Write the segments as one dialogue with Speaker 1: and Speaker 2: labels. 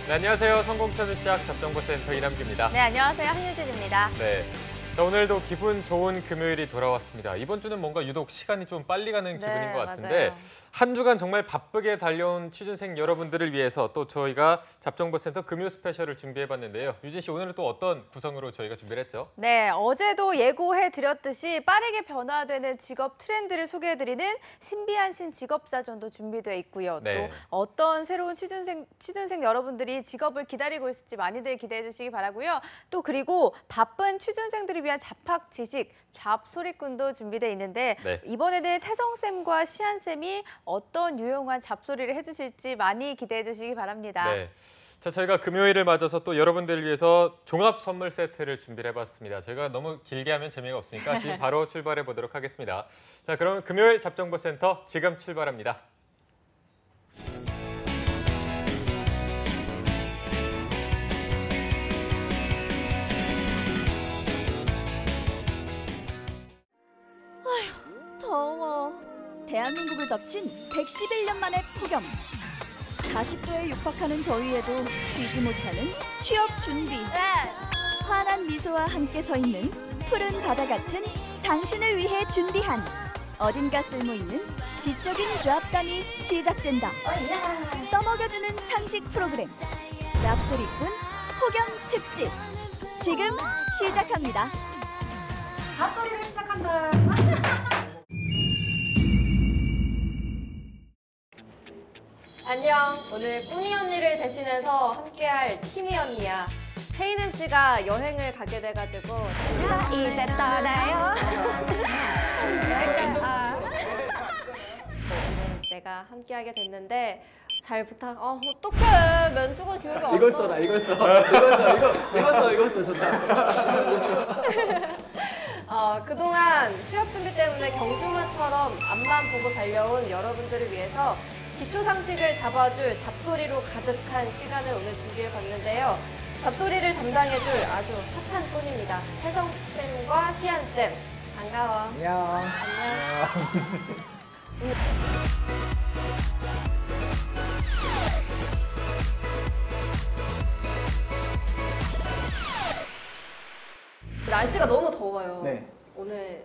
Speaker 1: 네, 안녕하세요. 성공천을 시작 잡정보센터 이남규입니다.
Speaker 2: 네, 안녕하세요. 한유진입니다.
Speaker 1: 네. 자, 오늘도 기분 좋은 금요일이 돌아왔습니다. 이번 주는 뭔가 유독 시간이 좀 빨리 가는 기분인 것 같은데
Speaker 2: 맞아요.
Speaker 1: 한 주간 정말 바쁘게 달려온 취준생 여러분들을 위해서 또 저희가 잡정보센터 금요 스페셜을 준비해봤는데요. 유진 씨, 오늘은 또 어떤 구성으로 저희가 준비를 했죠?
Speaker 2: 네, 어제도 예고해드렸듯이 빠르게 변화되는 직업 트렌드를 소개해드리는 신비한 신직업사전도 준비되어 있고요.
Speaker 1: 네.
Speaker 2: 또 어떤 새로운 취준생 여러분들이 직업을 기다리고 있을지 많이들 기대해 주시기 바라고요. 또 그리고 바쁜 취준생들을 위한 잡학 지식, 잡소리꾼도 준비되어 있는데
Speaker 1: 네.
Speaker 2: 이번에는 태성쌤과 시안쌤이 어떤 유용한 잡소리를 해주실지 많이 기대해 주시기 바랍니다.
Speaker 1: 네. 자, 저희가 금요일을 맞아서 또 여러분들을 위해서 종합 선물 세트를 준비를 해봤습니다. 저희가 너무 길게 하면 재미가 없으니까 지금 바로 출발해 보도록 하겠습니다. 자, 그럼 금요일 잡정보센터 지금 출발합니다.
Speaker 3: 더워. 대한민국을 덮친 111년 만의 폭염. 40도에 육박하는 더위에도 쉬지 못하는 취업 준비. 환한 미소와 함께 서 있는 푸른 바다 같은 당신을 위해 준비한 어딘가 쓸모있는 지적인 잡담이 시작된다. 떠먹여주는 상식 프로그램 잡소리꾼 폭염 특집 지금 시작합니다.
Speaker 4: 잡소리를 시작한다.
Speaker 5: 안녕. 오늘 꾸니 언니를 대신해서 함께할 티미 언니야. 혜인 MC가 여행을 가게 돼가지고 자 이제 떠나요. 오늘 내가 함께하게 됐는데 잘 부탁. 어떡해. 멘트가 기억이 안 나.
Speaker 6: 이걸 써라, 이걸 써. 이거 써, 좋다.
Speaker 5: 그동안 취업 준비 때문에 경주마처럼 앞만 보고 달려온 여러분들을 위해서 기초 상식을 잡아줄 잡소리로 가득한 시간을 오늘 준비해봤는데요. 잡소리를 담당해줄 아주 핫한 꾼입니다. 혜성쌤과 시안쌤. 반가워.
Speaker 6: 안녕.
Speaker 5: 날씨가 너무 더워요.
Speaker 6: 네.
Speaker 5: 오늘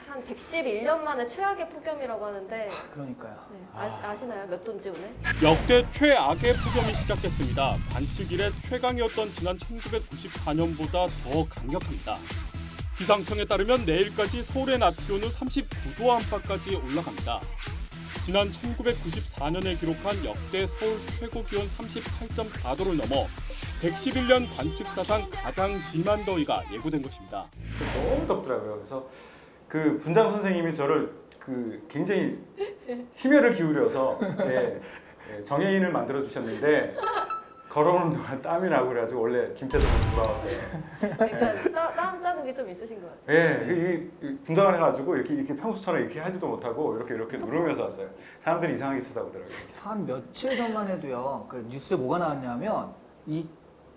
Speaker 5: 한 111년 만에 최악의 폭염이라고 하는데
Speaker 6: 그러니까요.
Speaker 5: 네, 아시나요? 몇 도인지 오늘?
Speaker 7: 역대 최악의 폭염이 시작됐습니다. 관측 이래 최강이었던 지난 1994년보다 더 강력합니다. 기상청에 따르면 내일까지 서울의 낮 기온은 39도 안팎까지 올라갑니다. 지난 1994년에 기록한 역대 서울 최고 기온 38.4도를 넘어 111년 관측 사상 가장 심한 더위가 예고된 것입니다.
Speaker 8: 너무 덥더라고요. 그래서 그 분장 선생님이 저를 굉장히 심혈을 기울여서 정혜인을 만들어 주셨는데 걸어오는 동안 땀이 나고 그래가지고 원래 김태성으로 돌아왔어요.
Speaker 5: 그러니까 땀 자국이 좀 있으신 것 같아요.
Speaker 8: 예, 분장을 해가지고 이렇게 평소처럼 이렇게 하지도 못하고 이렇게 누르면서 왔어요. 사람들이 이상하게 쳐다보더라고요.
Speaker 6: 한 며칠 전만 해도요. 그 뉴스에 뭐가 나왔냐면 이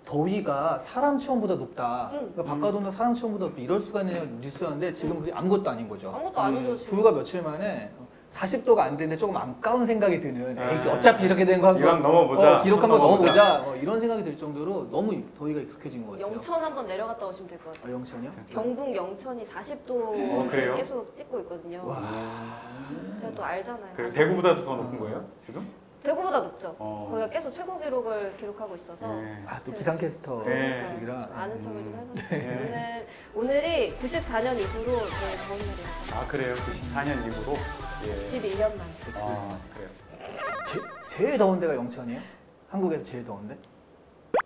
Speaker 6: 더위가 사람 체온보다 높다. 그러니까 바깥 온도 사람 체온보다 높다. 이럴 수가 있는 뉴스였는데 지금 그게 아무것도 아닌 거죠.
Speaker 5: 아무것도 아니죠, 지금.
Speaker 6: 불과 며칠 만에 40도가 안 되는데 조금 아까운 생각이 드는 에이, 어차피 이렇게 된 거
Speaker 8: 이왕 넘어보자.
Speaker 6: 기록 한번 넣어보자. 이런 생각이 들 정도로 너무 더위가 익숙해진 것 같아요.
Speaker 5: 영천 한번 내려갔다 오시면 될 것 같아요.
Speaker 6: 영천이요?
Speaker 5: 경북 영천이 40도
Speaker 8: 그래요?
Speaker 5: 계속 찍고 있거든요.
Speaker 6: 와.
Speaker 5: 제가 또 알잖아요.
Speaker 8: 그래서 대구보다도 더 높은 거예요? 지금?
Speaker 5: 대구보다 높죠.
Speaker 8: 어.
Speaker 5: 거기가 계속 최고 기록을 기록하고 있어서
Speaker 8: 네.
Speaker 6: 또 기상캐스터
Speaker 8: 네.
Speaker 6: 얘기라.
Speaker 5: 좀 아는 척을 좀 해봤어요. 오늘이 94년 이후로 제일 더운 날이에요.
Speaker 8: 아 그래요? 94년 이후로? 예.
Speaker 5: 11년 만에.
Speaker 8: 그래요.
Speaker 6: 제일 더운 데가 영천이에요? 한국에서 제일 더운데?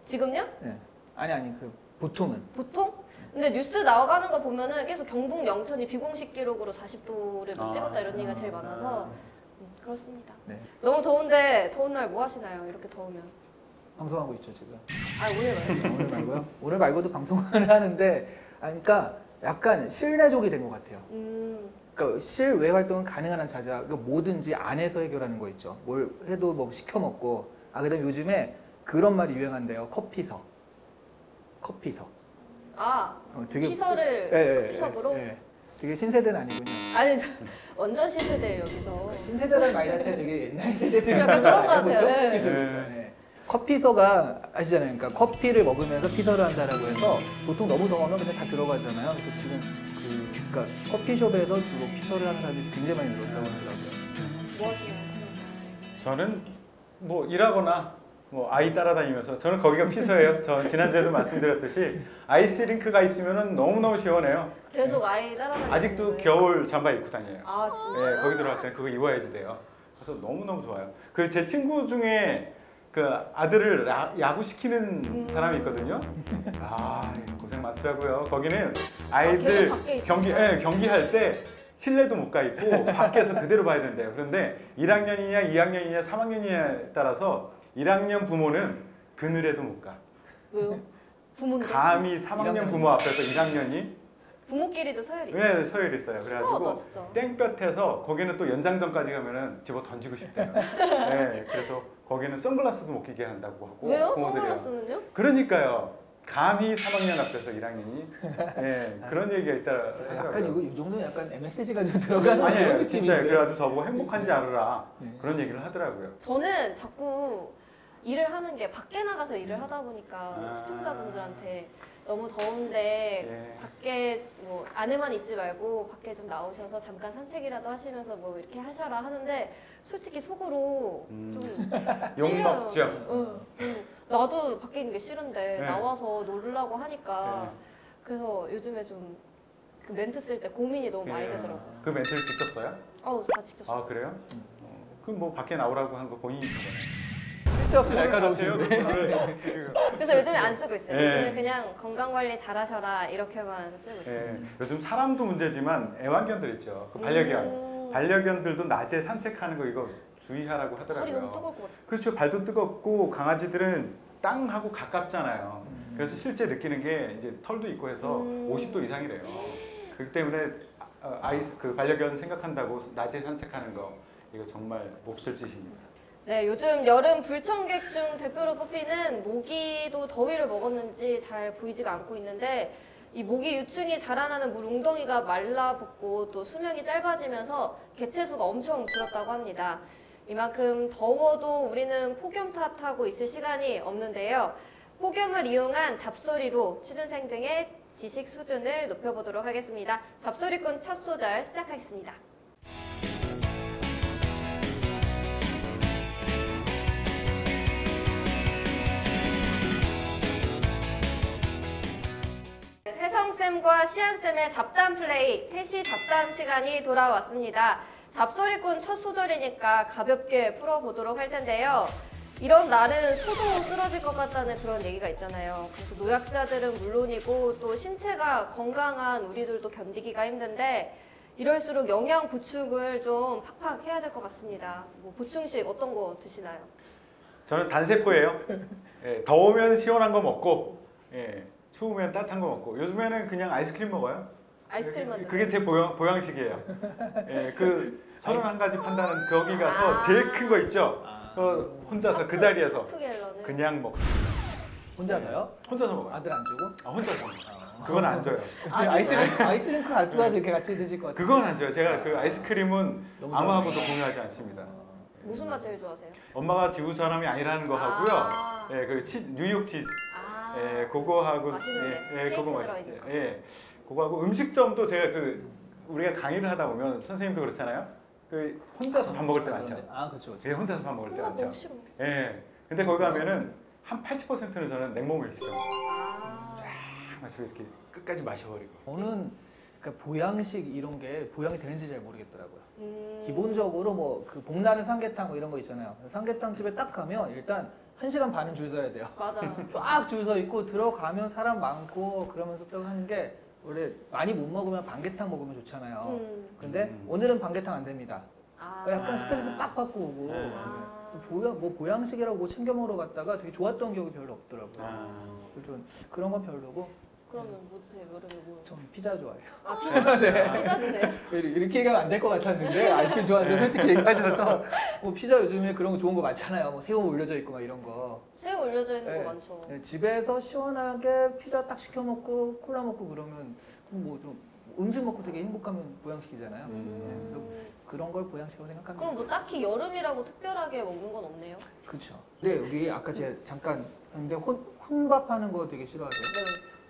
Speaker 5: 지금요?
Speaker 6: 네. 아니 보통은.
Speaker 5: 보통? 근데 뉴스 나가는 거 보면은 계속 경북 영천이 비공식 기록으로 40도를 찍었다 이런 얘기가 제일 많아서 그렇습니다.
Speaker 6: 네.
Speaker 5: 너무 더운데 더운 날 뭐 하시나요? 이렇게 더우면.
Speaker 6: 방송하고 있죠 지금.
Speaker 5: 오늘 말이요.
Speaker 6: 오늘 말고요? 오늘 말고도 방송을 하는데, 그러니까 약간 실내족이 된 것 같아요. 그러니까 실외 활동은 가능한 한 자자. 그러니까 뭐든지 안에서 해결하는 거 있죠. 뭘 해도 뭐 시켜 먹고. 그다음 요즘에 그런 말이 유행한대요. 커피석.
Speaker 5: 되게 피서를 커피숍으로?
Speaker 6: 되게 신세대는 아니군요.
Speaker 5: 아니 완전 신세대예요 여기서.
Speaker 6: 신세대라는 말 자체 되게 옛날 세대
Speaker 5: 약간 그런 것 같아요. 네.
Speaker 6: 그렇죠. 네. 커피서가 아시잖아요. 그러니까 커피를 먹으면서 피서를 한다라고 해서 보통 너무 더우면 그냥 다 들어가잖아요. 그래서 지금 그러니까 커피숍에서 주로 피서를 하는 사람들이 굉장히 많이 늘었다고 하더라고요.
Speaker 5: 뭐 하시나요?
Speaker 8: 저는 뭐 일하거나 뭐 아이 따라다니면서 저는 거기가 피서예요. 저 지난주에도 말씀드렸듯이 아이스링크가 있으면 너무너무 시원해요.
Speaker 5: 계속 아이 따라다니는
Speaker 8: 아직도
Speaker 5: 거예요?
Speaker 8: 겨울 잠바 입고 다녀요.
Speaker 5: 아 진짜?
Speaker 8: 네, 거기 들어갈 때는 그거 입어야지 돼요. 그래서 너무너무 좋아요. 그 제 친구 중에 그 아들을 야구시키는 사람이 있거든요. 아, 고생 많더라고요. 거기는 아이들
Speaker 5: 계속 밖에 있어요?
Speaker 8: 경기할 때 실내도 못 가 있고 밖에서 그대로 봐야 된대요. 그런데 1학년이냐 2학년이냐 3학년이냐에 따라서 1학년 부모는 그늘에도 못 가.
Speaker 5: 왜요? 부모인데?
Speaker 8: 감히 3학년 부모 앞에서 1학년이
Speaker 5: 부모끼리도 서열이 있어요?
Speaker 8: 네, 서열 있어요.
Speaker 5: 무서워다,
Speaker 8: 그래가지고
Speaker 5: 진짜.
Speaker 8: 땡볕에서 거기는 또 연장전까지 가면은 집어 던지고 싶대요. 네, 그래서 거기는 선글라스도 못 끼게 한다고 하고
Speaker 5: 왜요?
Speaker 8: 부모들이요.
Speaker 5: 선글라스는요?
Speaker 8: 그러니까요. 감히 3학년 앞에서 1학년이 네, 그런 얘기가 있다
Speaker 6: 약간
Speaker 8: 하더라고요.
Speaker 6: 이 정도면 약간 MSG가 좀 들어가는
Speaker 8: 아니에요,
Speaker 6: 그런
Speaker 8: 진짜요.
Speaker 6: 느낌인데.
Speaker 8: 그래가지고 저보고 행복한지 알아라
Speaker 6: 네.
Speaker 8: 그런 얘기를 하더라고요.
Speaker 5: 저는 자꾸 일을 하는 게 밖에 나가서 일을 하다 보니까
Speaker 8: 아.
Speaker 5: 시청자분들한테 너무 더운데
Speaker 8: 예.
Speaker 5: 밖에 뭐 안에만 있지 말고 밖에 좀 나오셔서 잠깐 산책이라도 하시면서 뭐 이렇게 하셔라 하는데 솔직히 속으로 좀
Speaker 8: 욕
Speaker 5: 찔려요.
Speaker 8: 먹죠.
Speaker 5: 나도 밖에 있는 게 싫은데
Speaker 8: 네.
Speaker 5: 나와서 놀으려고 하니까
Speaker 8: 네.
Speaker 5: 그래서 요즘에 좀 그 멘트 쓸 때 고민이 너무 많이
Speaker 8: 예.
Speaker 5: 되더라고요.
Speaker 8: 그 멘트를 직접 써요?
Speaker 5: 다 직접
Speaker 8: 아 그래요? 그럼 뭐 밖에 나오라고 한 거 본인이
Speaker 6: 쓸데없이 날카로우신데.
Speaker 5: 그래서 요즘에 안 쓰고 있어요.
Speaker 8: 예.
Speaker 5: 요즘에 그냥 건강 관리 잘하셔라 이렇게만 쓰고 있어요.
Speaker 8: 예, 요즘 사람도 문제지만 애완견들 있죠. 그 반려견. 반려견들도 낮에 산책하는 거 이거 주의하라고
Speaker 5: 살이 너무
Speaker 8: 하더라고요.
Speaker 5: 뜨거울 것 같아요.
Speaker 8: 그렇죠. 발도 뜨겁고 강아지들은 땅하고 가깝잖아요. 그래서 실제 느끼는 게 이제 털도 있고 해서 50도 이상이래요. 그렇기 때문에 그 반려견 생각한다고 낮에 산책하는 거 이거 정말 몹쓸 짓입니다.
Speaker 5: 네, 요즘 여름 불청객 중 대표로 뽑히는 모기도 더위를 먹었는지 잘 보이지가 않고 있는데 이 모기 유충이 자라나는 물 웅덩이가 말라붙고 또 수명이 짧아지면서 개체수가 엄청 줄었다고 합니다. 이만큼 더워도 우리는 폭염 탓하고 있을 시간이 없는데요. 폭염을 이용한 잡소리로 취준생 등의 지식 수준을 높여보도록 하겠습니다. 잡소리꾼 첫 소절 시작하겠습니다. 태성쌤과 시안쌤의 잡담 플레이, 태시 잡담 시간이 돌아왔습니다. 잡소리꾼 첫 소절이니까 가볍게 풀어보도록 할 텐데요. 이런 날은 소도 쓰러질 것 같다는 그런 얘기가 있잖아요. 그래서 노약자들은 물론이고 또 신체가 건강한 우리들도 견디기가 힘든데 이럴수록 영양 보충을 좀 팍팍 해야 될 것 같습니다. 뭐 보충식 어떤 거 드시나요?
Speaker 8: 저는 단세포예요. 예, 더우면 시원한 거 먹고 예, 추우면 따뜻한 거 먹고 요즘에는 그냥 아이스크림 먹어요.
Speaker 5: 아이스크림만 드세요?
Speaker 8: 그게 제 보양식이에요. 예, 그 31가지 판다는 거기 가서 제일 큰 거 있죠. 혼자서 그 자리에서
Speaker 5: 크게 앨런을?
Speaker 8: 그냥 먹.
Speaker 6: 혼자서요?
Speaker 8: 혼자서 먹어요.
Speaker 6: 아들 안 주고?
Speaker 8: 혼자서. 그건 안 줘요.
Speaker 6: 아이스링크 갖고 가서 이렇게 같이 드실 것 같아요.
Speaker 8: 그건 안 줘요. 제가 그 아이스크림은
Speaker 6: 너무
Speaker 8: 아무하고도 공유하지 않습니다.
Speaker 5: 무슨 맛 제일 좋아하세요?
Speaker 8: 엄마가 지구 사람이 아니라는 거 하고요.
Speaker 5: 아.
Speaker 8: 예, 그 뉴욕 치즈.
Speaker 5: 아,
Speaker 8: 예, 그거하고
Speaker 5: 맛있는데.
Speaker 8: 예, 그거
Speaker 5: 케이크
Speaker 8: 맛있어요.
Speaker 5: 들어있는 거.
Speaker 8: 예, 그거하고 음식점도 제가 우리가 강의를 하다 보면 선생님도 그렇잖아요. 그 혼자서 밥 먹을 때 많죠.
Speaker 6: 아, 그렇죠.
Speaker 8: 예, 혼자서 밥 먹을 때
Speaker 5: 엄마
Speaker 8: 많죠.
Speaker 5: 너무 싫어.
Speaker 8: 예, 근데 거기 가면은 한 80%는 저는 냉모밀 시켜요.
Speaker 5: 아.
Speaker 8: 마시고 이렇게 끝까지 마셔버리고.
Speaker 6: 저는 그러니까 보양식 이런 게 보양이 되는지 잘 모르겠더라고요.
Speaker 5: 음.
Speaker 6: 기본적으로 뭐 그 봄나는 삼계탕 뭐 이런 거 있잖아요. 삼계탕 집에 딱 가면 일단 1시간 반은 줄 서야 돼요.
Speaker 5: 맞아.
Speaker 6: 쫙 줄 서 있고 들어가면 사람 많고 그러면서 딱 하는 게 원래 많이 못 먹으면 반개탕 먹으면 좋잖아요. 근데 오늘은 반개탕 안 됩니다.
Speaker 5: 아.
Speaker 6: 그러니까 약간 스트레스 빡 받고 오고
Speaker 8: 네.
Speaker 6: 보양식이라고 뭐 챙겨 먹으러 갔다가 되게 좋았던 기억이 별로 없더라고요.
Speaker 8: 아.
Speaker 6: 그래서 좀 그런 건 별로고
Speaker 5: 그러면 뭐 드세요? 여름에 뭐?
Speaker 6: 전 피자 좋아해요.
Speaker 5: 아 피자. 피자 드세요?
Speaker 6: 이렇게 얘기하면 안 될 것 같았는데 아이스크림 좋아하는데 솔직히 얘기하셔서 뭐 피자 요즘에 그런 거 좋은 거 많잖아요. 뭐 새우 올려져 있고 막 이런 거.
Speaker 5: 새우 올려져 있는
Speaker 6: 네.
Speaker 5: 거 많죠.
Speaker 6: 집에서 시원하게 피자 딱 시켜 먹고 콜라 먹고 그러면 뭐 좀 음식 먹고 되게 행복하면 보양식이잖아요. 그래서 그런 걸 보양식이라고 생각합니다.
Speaker 5: 그럼 뭐 딱히 여름이라고 특별하게 먹는 건 없네요?
Speaker 6: 그렇죠. 근데 여기 아까 제가 잠깐 근데 혼밥하는 거 되게 싫어하세요?
Speaker 5: 네.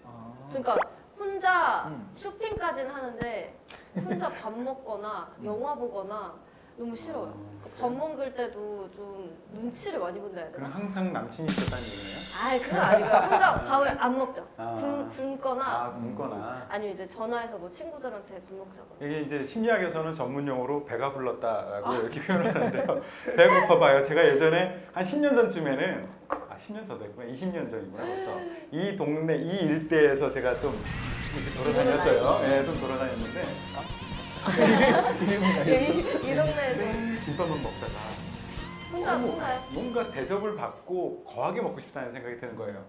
Speaker 6: 아.
Speaker 5: 그러니까 혼자
Speaker 6: 음.
Speaker 5: 쇼핑까지는 하는데 혼자 밥 먹거나 영화 보거나 너무 싫어요. 밥 먹을 때도 좀 눈치를 많이 본다 해야
Speaker 8: 그럼
Speaker 5: 되나?
Speaker 8: 항상 남친이 있었다는 얘기네요?
Speaker 5: 아이 그건 아니고요. 혼자 밥을 안 먹죠.
Speaker 8: 아.
Speaker 5: 굶거나
Speaker 8: 굶거나.
Speaker 5: 아니면 이제 전화해서 뭐 친구들한테 밥 먹자고.
Speaker 8: 이게 이제 심리학에서는 전문 용어로 배가 불렀다라고 이렇게 표현을 하는데요. 배고파봐요. 제가 예전에 한 10년 전쯤에는 10년 전 됐구나. 20년 전이구나 벌써. 이 동네 이 일대에서 제가 좀 이렇게 돌아다녔어요. 예, 좀 돌아다녔는데
Speaker 5: 이 동네에서
Speaker 8: 김밥만 먹다가
Speaker 5: 혼자요?
Speaker 8: 뭔가 대접을 받고 거하게 먹고 싶다는 생각이 드는 거예요.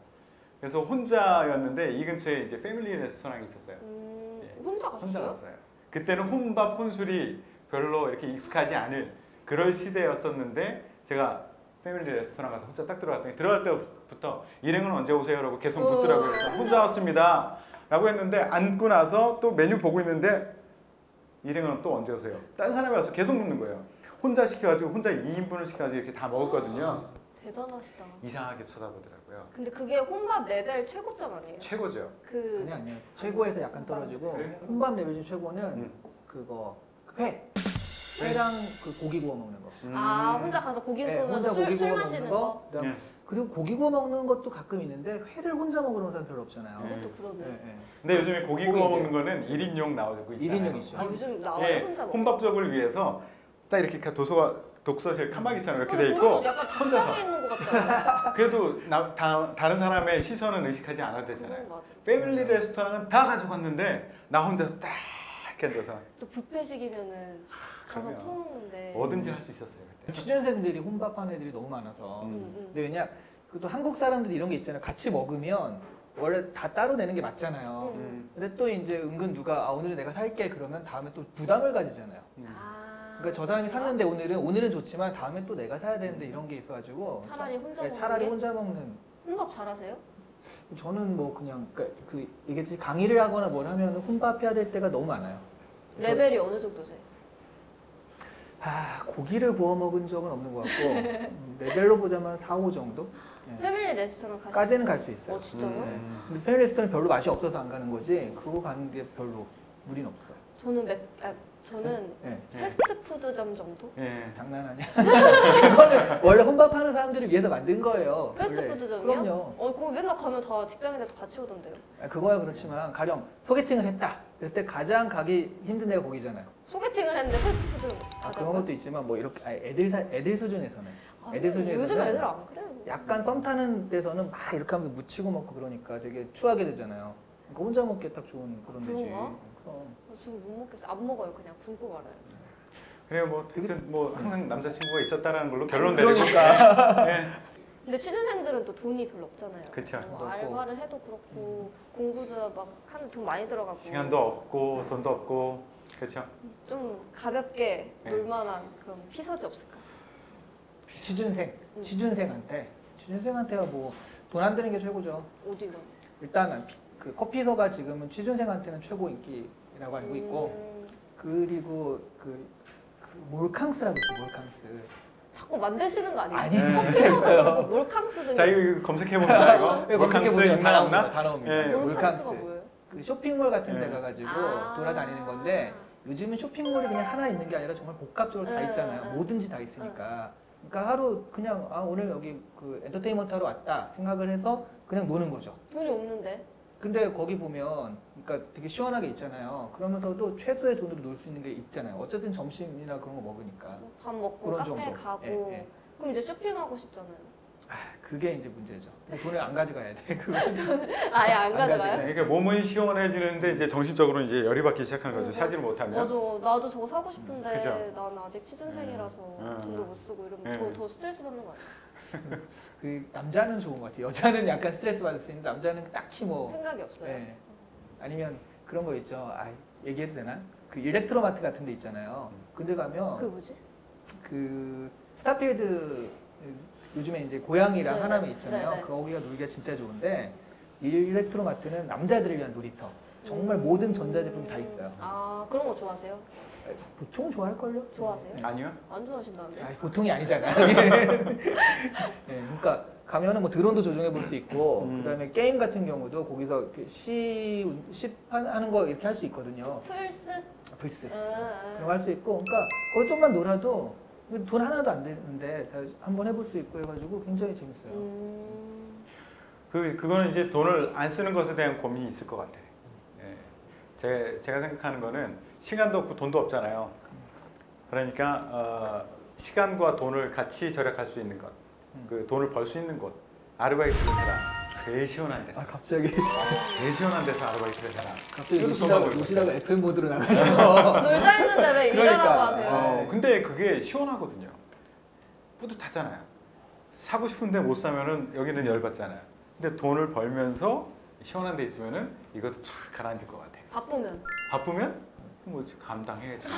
Speaker 8: 그래서 혼자였는데 이 근처에 이제 패밀리 레스토랑이 있었어요.
Speaker 5: 혼자 갔어요?
Speaker 8: 혼자 갔어요. 그때는 혼밥, 혼술이 별로 이렇게 익숙하지 않을 그럴 시대였었는데 제가 패밀리 레스토랑 가서 혼자 딱 들어갔더니 들어갈 때부터 일행은 언제 오세요? 라고 계속 묻더라고요. 그래서 혼자 왔습니다. 라고 했는데 앉고 나서 또 메뉴 보고 있는데 일행은 또 언제 오세요? 딴 사람이 와서 계속 묻는 거예요. 혼자 시켜가지고 혼자 2인분을 시켜가지고 이렇게 다 먹었거든요.
Speaker 5: 대단하시다.
Speaker 8: 이상하게 쳐다보더라고요.
Speaker 5: 근데 그게 혼밥 레벨 최고점 아니에요?
Speaker 8: 최고죠.
Speaker 5: 그
Speaker 6: 아니요. 최고에서 약간 떨어지고
Speaker 8: 그래?
Speaker 6: 혼밥 레벨 중 최고는 그거 회랑 그 고기 구워 먹는 거.
Speaker 5: 혼자 가서 고기
Speaker 6: 네,
Speaker 5: 구우면서
Speaker 6: 혼자 고기
Speaker 5: 술
Speaker 6: 구워
Speaker 5: 마시는
Speaker 6: 먹는
Speaker 5: 거?
Speaker 6: 그다음
Speaker 8: 네.
Speaker 6: 그리고 고기 구워 먹는 것도 가끔 있는데 회를 혼자 먹으러 오는 사람 별로 없잖아요.
Speaker 8: 네.
Speaker 5: 그것도 그러네.
Speaker 6: 네, 네.
Speaker 8: 근데 요즘에 고기
Speaker 6: 고기
Speaker 8: 구워
Speaker 6: 이제
Speaker 8: 먹는 거는 1인용 나오고 있잖아요.
Speaker 6: 1인용 있죠.
Speaker 5: 아 요즘 나와요?
Speaker 8: 예,
Speaker 5: 혼자 먹어?
Speaker 8: 혼밥족을 위해서 딱 이렇게 독서실 칸막이처럼 이렇게 돼 있고
Speaker 5: 그것도 약간 답장에 있는 것 같잖아요.
Speaker 8: 그래도 다른 사람의 시선은 의식하지 않아도 되잖아요.
Speaker 5: 그건 맞아.
Speaker 8: 패밀리 레스토랑은 다 가져갔는데 나 혼자 딱 이렇게 앉아서
Speaker 5: 또 뷔페식이면은 가서
Speaker 8: 그럼요.
Speaker 5: 퍼먹는데
Speaker 8: 뭐든지 할 수 있었어요 그때.
Speaker 6: 취준생들이 혼밥하는 애들이 너무 많아서. 근데 왜냐 또 한국 사람들이 이런 게 있잖아요. 같이 먹으면 원래 다 따로 내는 게 맞잖아요. 근데 또 이제 은근 누가 오늘은 내가 살게 그러면 다음에 또 부담을 가지잖아요. 그러니까 저 사람이 샀는데 오늘은 좋지만 다음에 또 내가 사야 되는데 이런 게 있어가지고
Speaker 5: 차라리 혼자
Speaker 6: 네,
Speaker 5: 먹는
Speaker 6: 차라리
Speaker 5: 게?
Speaker 6: 혼자 먹는.
Speaker 5: 혼밥 잘하세요?
Speaker 6: 저는 뭐 그냥 이게 강의를 하거나 뭘 하면 혼밥해야 될 때가 너무 많아요.
Speaker 5: 레벨이 어느 정도세요?
Speaker 6: 고기를 구워 먹은 적은 없는 것 같고 레벨로 보자면 4, 5 정도? 네.
Speaker 5: 패밀리 레스토랑 가시죠?
Speaker 6: 까지는 갈 수 있어요.
Speaker 5: 진짜요?
Speaker 6: 네. 근데 패밀리 레스토랑이 별로 맛이 없어서 안 가는 거지 그거 가는 게 별로 무리는 없어요.
Speaker 5: 저는
Speaker 6: 네.
Speaker 5: 패스트푸드점 정도?
Speaker 8: 예.
Speaker 6: 장난 아니야. 그거는 원래 혼밥하는 사람들을 위해서 만든 거예요.
Speaker 5: 패스트푸드점이요?
Speaker 6: 그럼요.
Speaker 5: 거기 맨날 가면 다 직장인들 같이 오던데요.
Speaker 6: 그거야 그렇지만 가령 소개팅을 했다. 그랬을 때 가장 가기 힘든 데가 거기잖아요.
Speaker 5: 소개팅을 했는데 패스트푸드를
Speaker 6: 그런 것도 있지만 뭐 이렇게 애들 수준에서는 애들 수준에서는
Speaker 5: 요즘 애들 안 그래요.
Speaker 6: 약간 썸 타는 데서는 막 이렇게 하면서 묻히고 먹고 그러니까 되게 추하게 되잖아요. 그러니까 혼자 먹기에 딱 좋은 그런 데지.
Speaker 5: 그런가?
Speaker 6: 그럼.
Speaker 5: 지금 못 먹겠어요. 안 먹어요. 그냥 굶고 말아요.
Speaker 8: 그래요 뭐 어쨌든 뭐 항상 남자친구가 있었다라는 걸로 결론 내리고.
Speaker 6: 그러니까.
Speaker 8: 예.
Speaker 5: 근데 취준생들은 또 돈이 별로 없잖아요.
Speaker 8: 그쵸.
Speaker 5: 뭐 알바를 해도 그렇고 공부도 막 하는 돈 많이 들어가고
Speaker 8: 시간도 없고 돈도 없고 그렇죠.
Speaker 5: 좀 가볍게
Speaker 8: 네.
Speaker 5: 놀만한 그런 피서지 없을까?
Speaker 6: 취준생한테가 뭐 돈 안 드는 게 최고죠.
Speaker 5: 어디가?
Speaker 6: 일단은 그 커피서가 지금은 취준생한테는 최고 인기라고 알고 있고 그리고 그 몰캉스라고 있어요. 몰캉스.
Speaker 5: 자꾸 만드시는 거 아니에요?
Speaker 6: 아니
Speaker 8: 네.
Speaker 6: 진짜 있어요.
Speaker 5: 몰캉스도
Speaker 8: 자 이거 검색해봅니다 이거.
Speaker 6: 네,
Speaker 8: 몰캉스
Speaker 6: 검색해보면
Speaker 8: 있나 없나?
Speaker 6: 다 나옵니다.
Speaker 8: 예.
Speaker 5: 몰캉스가
Speaker 6: 몰캉스.
Speaker 5: 뭐예요?
Speaker 6: 그 쇼핑몰 같은 데
Speaker 8: 네.
Speaker 6: 가가지고
Speaker 5: 아.
Speaker 6: 돌아다니는 건데 요즘은 쇼핑몰이 그냥 하나 있는 게 아니라 정말 복합적으로 다 있잖아요. 뭐든지 다 있으니까. 그러니까 하루 그냥 오늘 여기 그 엔터테인먼트 하러 왔다 생각을 해서 그냥 노는 거죠.
Speaker 5: 돈이 없는데
Speaker 6: 근데 거기 보면 그러니까 되게 시원하게 있잖아요. 그러면서도 최소의 돈으로 놀 수 있는 게 있잖아요. 어쨌든 점심이나 그런 거 먹으니까.
Speaker 5: 밥 먹고
Speaker 6: 그런
Speaker 5: 카페
Speaker 6: 정도.
Speaker 5: 가고
Speaker 6: 예, 예.
Speaker 5: 그럼 이제 쇼핑하고 싶잖아요.
Speaker 6: 그게 이제 문제죠. 근데 돈을 안 가져가야 돼. 그거.
Speaker 5: 아예 안
Speaker 6: 안
Speaker 5: 가져가요?
Speaker 8: 네, 이게 몸은 시원해지는데 이제 정신적으로 이제 열이 받기 시작하는 거죠. 사지를 못하면.
Speaker 5: 맞아. 나도 저거 사고 싶은데
Speaker 8: 그죠?
Speaker 5: 난 아직 취준생이라서 돈도 못 쓰고 이러면 더 스트레스 받는 거 아니에요?
Speaker 6: 그 남자는 좋은 것 같아요. 여자는 약간 스트레스 받을 수 있는데 남자는 딱히 뭐
Speaker 5: 생각이 없어요.
Speaker 6: 네. 아니면 그런 거 있죠. 얘기해도 되나? 그 일렉트로마트 같은 데 있잖아요. 근데 가면
Speaker 5: 그게 뭐지?
Speaker 6: 그 스타필드 요즘에 이제 고양이랑
Speaker 5: 네네.
Speaker 6: 하남에 있잖아요.
Speaker 5: 네네.
Speaker 6: 거기가 놀기가 진짜 좋은데 일렉트로마트는 남자들을 위한 놀이터. 정말 모든 전자제품이 다 있어요.
Speaker 5: 아, 그런 거 좋아하세요?
Speaker 6: 보통 좋아할걸요?
Speaker 5: 좋아하세요?
Speaker 8: 아니요.
Speaker 5: 안 좋아하신다는데?
Speaker 6: 아, 보통이 아니잖아요. 그러니까 가면은 뭐 드론도 조종해 볼 수 있고 그다음에 게임 같은 경우도 거기서 이렇게 시판하는 거 이렇게 할 수 있거든요.
Speaker 5: 플스?
Speaker 6: 플스
Speaker 5: 아,
Speaker 6: 그런 거 할 수 있고, 그러니까 거기 좀만 놀아도 돈 하나도 안 되는데 다 한번 해볼 수 있고 해가지고 굉장히 재밌어요.
Speaker 8: 그거는 이제 돈을 안 쓰는 것에 대한 고민이 있을 것 같아요. 예. 제가 생각하는 거는 시간도 없고 돈도 없잖아요. 그러니까 시간과 돈을 같이 절약할 수 있는 것, 그 돈을 벌 수 있는 곳, 아르바이트를 해라. 제일 시원한 데서.
Speaker 6: 아 갑자기
Speaker 8: 제일 시원한 데서 아르바이트를 해라.
Speaker 6: 갑자기
Speaker 8: 그래도 돈만 벌고
Speaker 6: 노시다가 애플 모드로 나가죠.
Speaker 5: 놀자 했는데 왜 일하라고
Speaker 6: 그러니까.
Speaker 5: 하세요?
Speaker 8: 근데 그게 시원하거든요. 뿌듯하잖아요. 사고 싶은데 못 사면은 여기는 열받잖아요. 근데 돈을 벌면서 시원한 데 있으면은 이것도 쫙 가라앉을 것 같아요. 바쁘면 뭐 감당해야죠.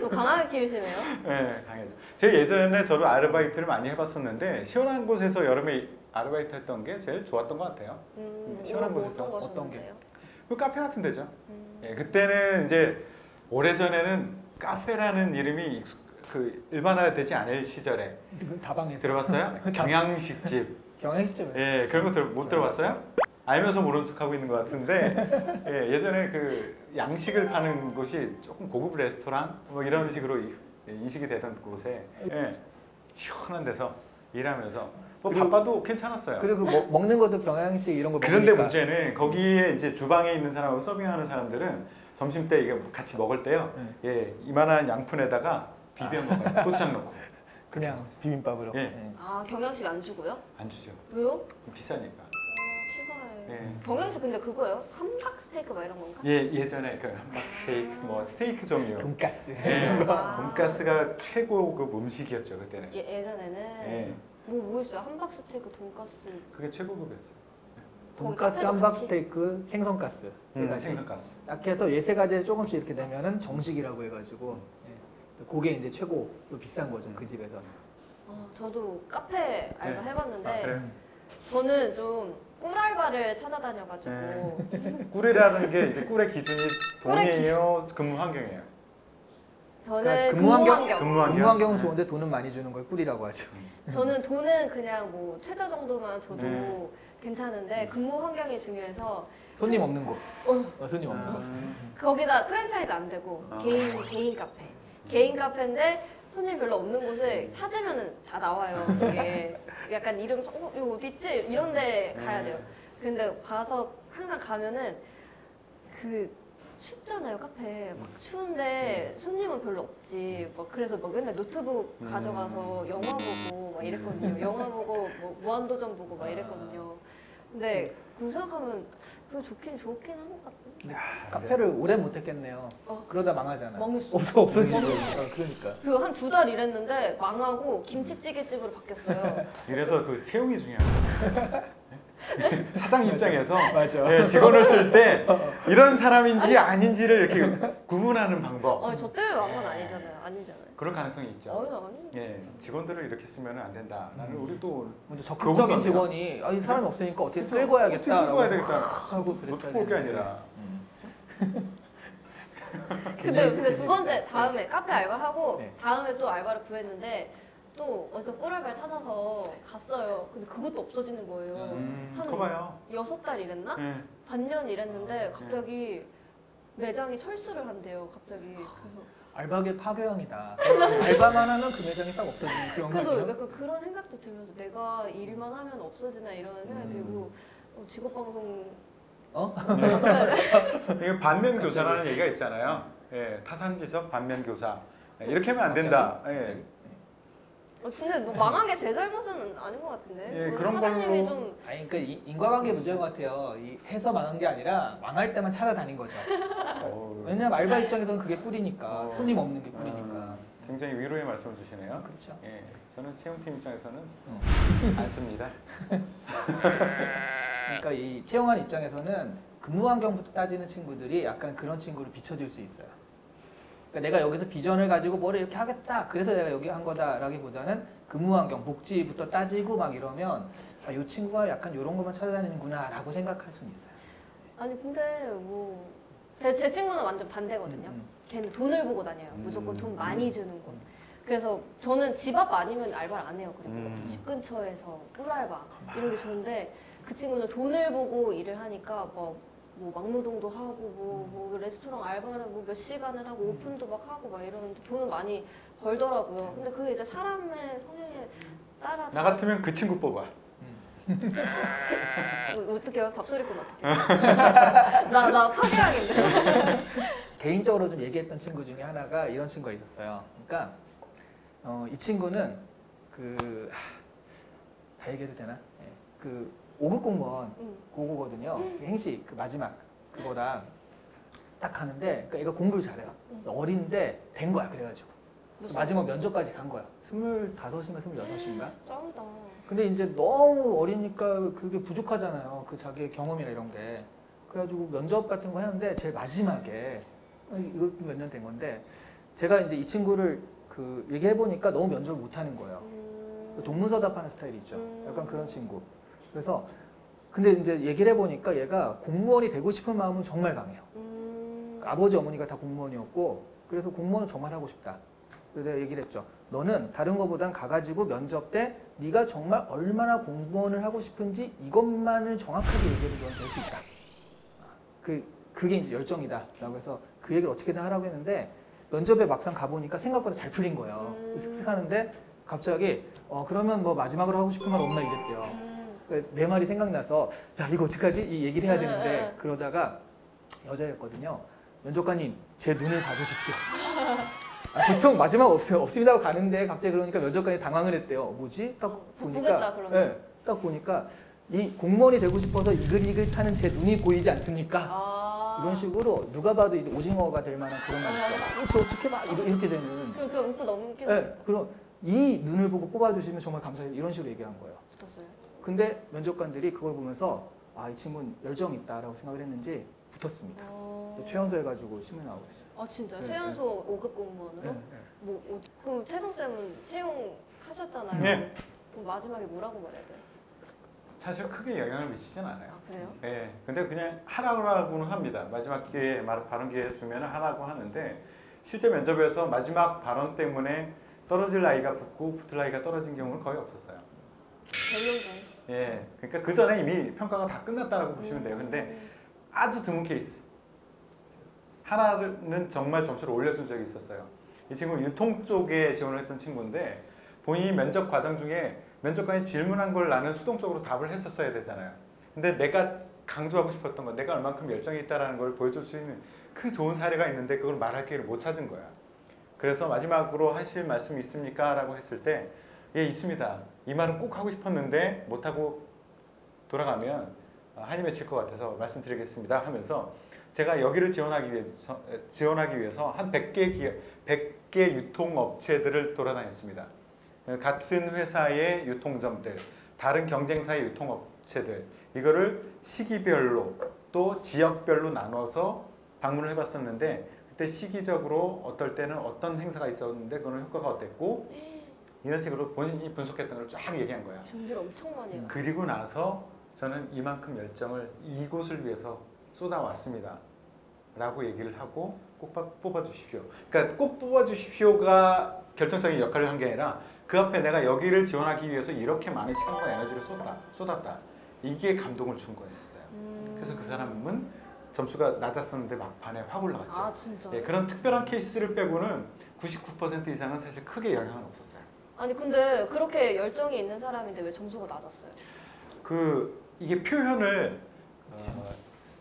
Speaker 5: 또 강하게 키우시네요.
Speaker 8: 네, 강해죠. 제가 예전에 저도 아르바이트를 많이 해봤었는데 시원한 곳에서 여름에 아르바이트 했던 게 제일 좋았던 것 같아요. 시원한 곳에서.
Speaker 5: 어떤 게?
Speaker 8: 그 카페 같은 데죠. 예, 그때는 이제 오래전에는 카페라는 이름이 일반화되지 않을 시절에
Speaker 6: 다방에서
Speaker 8: 들어봤어요? 경양식집.
Speaker 6: 경양식집에.
Speaker 8: 예, 그런 거 못 들어봤어요? 알면서 모르는 척 하고 있는 것 같은데 예전에 그 양식을 파는 곳이 조금 고급 레스토랑 뭐 이런 식으로 인식이 되던 곳에 시원한 데서 일하면서 뭐 바빠도 괜찮았어요.
Speaker 6: 그리고 먹는 것도 경양식 이런 거
Speaker 8: 그런데
Speaker 6: 먹으니까.
Speaker 8: 문제는 거기에 이제 주방에 있는 사람하고 서빙하는 사람들은 점심 때 이게 같이 먹을 때요. 이만한 양푼에다가 비벼 먹어요. 고추장 넣고.
Speaker 6: 그냥 비빔밥으로.
Speaker 5: 아, 경양식 안 주고요?
Speaker 8: 안 주죠.
Speaker 5: 왜요?
Speaker 8: 비싸니까.
Speaker 5: 치사해. 경양식 근데 그거예요? 함박 스테이크 막 이런 건가?
Speaker 8: 예전에 그 함박 스테이크, 뭐 스테이크 종류.
Speaker 6: 돈가스.
Speaker 8: 돈가스가 최고급 음식이었죠 그때는.
Speaker 5: 예전에는 뭐 있어요? 함박 스테이크, 돈가스.
Speaker 8: 그게 최고급이었어요.
Speaker 6: 돈가스, 함박 스테이크, 생선가스.
Speaker 8: 생선가스.
Speaker 6: 딱 해서 세 가지 조금씩 이렇게 내면은 정식이라고 해가지고 그게 이제 최고 또 비싼 거죠 그 집에서.
Speaker 5: 저도 카페 알바 해봤는데
Speaker 8: 그래요?
Speaker 5: 저는 좀 꿀 알바를 찾아다녀가지고
Speaker 8: 꿀이라는 게 이제 꿀의 기준이 돈이에요, 근무 환경이에요.
Speaker 5: 저는
Speaker 6: 그러니까
Speaker 5: 근무 환경.
Speaker 8: 근무 환경?
Speaker 6: 근무 환경은 좋은데 돈은 많이 주는 걸 꿀이라고 하죠.
Speaker 5: 저는 돈은 그냥 뭐 최저 정도만 줘도 괜찮은데 근무 환경이 중요해서
Speaker 6: 손님 없는 곳. 손님 없는 곳.
Speaker 5: 거기다 프랜차이즈 안 되고 개인 카페. 개인 카페인데 손님 별로 없는 곳을 찾으면은 다 나와요. 이게 약간 이름 이거 어디 있지? 이런 데 가야 돼요. 근데 가서 항상 가면은 춥잖아요, 카페. 막 추운데 손님은 별로 없지. 막 그래서 막 맨날 노트북 가져가서 영화 보고 막 이랬거든요. 영화 보고 뭐 무한도전 보고 막 이랬거든요. 근데 그 생각하면 그거 좋긴 한 것 같아요.
Speaker 6: 카페를 오래 못 했겠네요. 그러다 망하잖아.
Speaker 5: 망했어.
Speaker 6: 없어지고. 그러니까.
Speaker 5: 그 한 2달 일했는데 망하고 김치찌개집으로 바뀌었어요.
Speaker 8: 이래서 그 채용이 중요합니다. 사장 입장에서
Speaker 6: 맞아.
Speaker 8: 직원을 쓸 때 이런 사람인지 아닌지를 이렇게 구분하는 방법.
Speaker 5: 저 때문에 망한 건 아니잖아요.
Speaker 8: 그럴 가능성이 있죠.
Speaker 5: 아니.
Speaker 8: 직원들을 이렇게 쓰면 안 된다. 나는 우리 또
Speaker 6: 먼저 적극적인 직원이 이 사람이 없으니까 어떻게 끌고 와야겠다.
Speaker 8: 끌고 와야 되겠다.
Speaker 6: 하고 그랬어야
Speaker 8: 놓고 올 게 아니라.
Speaker 5: 근데 두 번째 다음에 카페 알바를 하고
Speaker 6: 네.
Speaker 5: 다음에 또 알바를 구했는데 또 어디서 꿀알바를 찾아서 갔어요. 근데 그것도 없어지는 거예요. 한
Speaker 8: 커봐요.
Speaker 5: 6달 일했나? 반년 일했는데 갑자기 매장이 철수를 한대요. 갑자기. 그래서
Speaker 6: 알바계 파괴형이다. 알바만 하면 그 매장이 싹 없어지는 그런 거
Speaker 5: 그래서
Speaker 6: 아니에요?
Speaker 5: 약간 그런 생각도 들면서 내가 일만 하면 없어지나 이런 생각이 들고 직업방송
Speaker 8: 이게 반면교사라는 얘기가 있잖아요. 타산지석 반면교사. 이렇게 하면 안 된다.
Speaker 5: 근데 뭐 망한 게 제 잘못은 아닌 것 같은데.
Speaker 8: 그런
Speaker 5: 사장님이
Speaker 8: 걸로.
Speaker 5: 좀
Speaker 6: 아니 그러니까 인과관계 문제인 것 같아요. 해서 망한 게 아니라 망할 때만 찾아다닌 거죠. 왜냐면 알바 입장에서는 그게 꿀이니까 손님 없는 게 꿀이니까.
Speaker 8: 굉장히 위로의 말씀을 주시네요.
Speaker 6: 그렇죠.
Speaker 8: 저는 채용팀 입장에서는 안 씁니다.
Speaker 6: 그러니까 이 채용한 입장에서는 근무 환경부터 따지는 친구들이 약간 그런 친구를 비춰줄 수 있어요. 그러니까 내가 여기서 비전을 가지고 뭐를 이렇게 하겠다. 그래서 내가 여기 한 거다라기보다는 근무 환경, 복지부터 따지고 막 이러면 이 친구가 약간 이런 것만 찾아다니는구나라고 생각할 수는 있어요.
Speaker 5: 아니 근데 뭐 제 친구는 완전 반대거든요. 걔는 돈을 보고 다녀요. 무조건 돈 많이 주는 곳. 그래서 저는 집 앞 아니면 알바를 안 해요. 그리고 집 근처에서 꿀알바 이런 게 좋은데 그 친구는 돈을 보고 일을 하니까 뭐 막노동도 하고 뭐 레스토랑 알바를 뭐 몇 시간을 하고 오픈도 막 하고 막 이러는데 돈을 많이 벌더라고요. 근데 그게 이제 사람의 성향에 따라
Speaker 8: 나 같으면 그 친구 뽑아.
Speaker 5: 어떡해요? 잡소리꾼 어떡해요? 나 파괴왕인데.
Speaker 6: 개인적으로 좀 얘기했던 친구 중에 하나가 이런 친구가 있었어요. 그러니까 이 친구는 다 얘기해도 되나? 네. 그 5급 공무원 그거거든요. 행시 그 마지막 그거랑 딱 가는데 그러니까 얘가 공부를 잘해요. 어린데 된 거야. 그래가지고 마지막 면접까지 간 거야. 25인가 26인가?
Speaker 5: 짱이다.
Speaker 6: 근데 이제 너무 어리니까 그게 부족하잖아요. 그 자기의 경험이나 이런 게. 그래가지고 면접 같은 거 했는데 제일 마지막에 이거 몇 년 된 건데 제가 이제 이 친구를 그 얘기해 보니까 너무 면접을 못 하는 거예요. 동문서답하는 스타일이 있죠. 약간 그런 친구. 그래서 근데 이제 얘기를 해 보니까 얘가 공무원이 되고 싶은 마음은 정말 강해요. 아버지 어머니가 다 공무원이었고 그래서 공무원은 정말 하고 싶다. 그래서 내가 얘기를 했죠. 너는 다른 거보단 가가지고 면접 때 네가 정말 얼마나 공무원을 하고 싶은지 이것만을 정확하게 얘기를 넌 될 수 있다. 그게 이제 열정이다. 라고 해서 그 얘기를 어떻게든 하라고 했는데 면접에 막상 가보니까 생각보다 잘 풀린 거예요. 슥슥하는데 갑자기 그러면 뭐 마지막으로 하고 싶은 말 없나 이랬대요. 내 말이 생각나서 야 이거 어떡하지? 이 얘기를 해야 되는데 그러다가 여자였거든요. 면접관님 제 눈을 봐주십시오. 보통 마지막 없습니다 하고 가는데 갑자기 그러니까 면접관이 당황을 했대요. 뭐지? 딱 보니까 네, 딱 보니까 이 공무원이 되고 싶어서 이글이글 타는 제 눈이 보이지 않습니까? 이런 식으로 누가 봐도 오징어가 될 만한 그런 말 있죠. 저 어떻게 봐? 이렇게 되는.
Speaker 5: 그 웃고 넘기고.
Speaker 6: 네, 그럼 이 눈을 보고 뽑아주시면 정말 감사해요. 이런 식으로 얘기한 거예요.
Speaker 5: 붙었어요?
Speaker 6: 근데 면접관들이 그걸 보면서 이 친구는 열정이 있다라고 생각을 했는지 붙었습니다. 최연소 해가지고 신문에 나오고 있어요.
Speaker 5: 아 진짜요?
Speaker 6: 네,
Speaker 5: 최연소 5급 공무원으로?
Speaker 6: 네.
Speaker 5: 그럼 태성쌤은 채용하셨잖아요.
Speaker 8: 네.
Speaker 5: 그럼 마지막에 뭐라고 말해야 돼요?
Speaker 8: 사실 크게 영향을 미치진 않아요.
Speaker 5: 아 그래요?
Speaker 8: 네, 근데 그냥 하라고는 합니다. 마지막 기회에 발언 기회 주면 하라고 하는데 실제 면접에서 마지막 발언 때문에 떨어질 나이가 붙고 붙을 나이가 떨어진 경우는 거의 없었어요.
Speaker 5: 별로죠.
Speaker 8: 예, 그러니까 그 전에 이미 평가가 다 끝났다고 보시면 돼요. 근데 아주 드문 케이스. 하나는 정말 점수를 올려준 적이 있었어요. 이 친구는 유통 쪽에 지원을 했던 친구인데 본인이 면접 과정 중에 면접관이 질문한 걸 나는 수동적으로 답을 했었어야 되잖아요. 근데 내가 강조하고 싶었던 건 내가 얼만큼 열정이 있다는 걸 보여줄 수 있는 그 좋은 사례가 있는데 그걸 말할 기회를 못 찾은 거야. 그래서 마지막으로 하실 말씀이 있습니까? 라고 했을 때 예, 있습니다. 이 말은 꼭 하고 싶었는데 못하고 돌아가면 한이 맺힐 것 같아서 말씀드리겠습니다 하면서 제가 여기를 지원하기 위해서 한 100개 유통업체들을 돌아다녔습니다. 같은 회사의 유통점들, 다른 경쟁사의 유통업체들 이거를 시기별로 또 지역별로 나눠서 방문을 해봤었는데 그때 시기적으로 어떨 때는 어떤 행사가 있었는데 그거는 효과가 어땠고 이런 식으로 본인이 분석했던 걸 쫙 얘기한 거야.
Speaker 5: 준비를 엄청 많이 해요.
Speaker 8: 그리고 나서 저는 이만큼 열정을 이곳을 위해서 쏟아왔습니다. 라고 얘기를 하고 꼭 뽑아주십시오. 그러니까 꼭 뽑아주십시오가 결정적인 역할을 한 게 아니라 그 앞에 내가 여기를 지원하기 위해서 이렇게 많은 시간과 에너지를 쏟았다. 이게 감동을 준 거였어요. 그래서 그 사람은 점수가 낮았었는데 막판에 확 올라갔죠.
Speaker 5: 아 진짜?
Speaker 8: 예, 그런 특별한 케이스를 빼고는 99% 이상은 사실 크게 영향은 없었어요.
Speaker 5: 아니 근데 그렇게 열정이 있는 사람인데 왜 점수가 낮았어요?
Speaker 8: 이게 표현을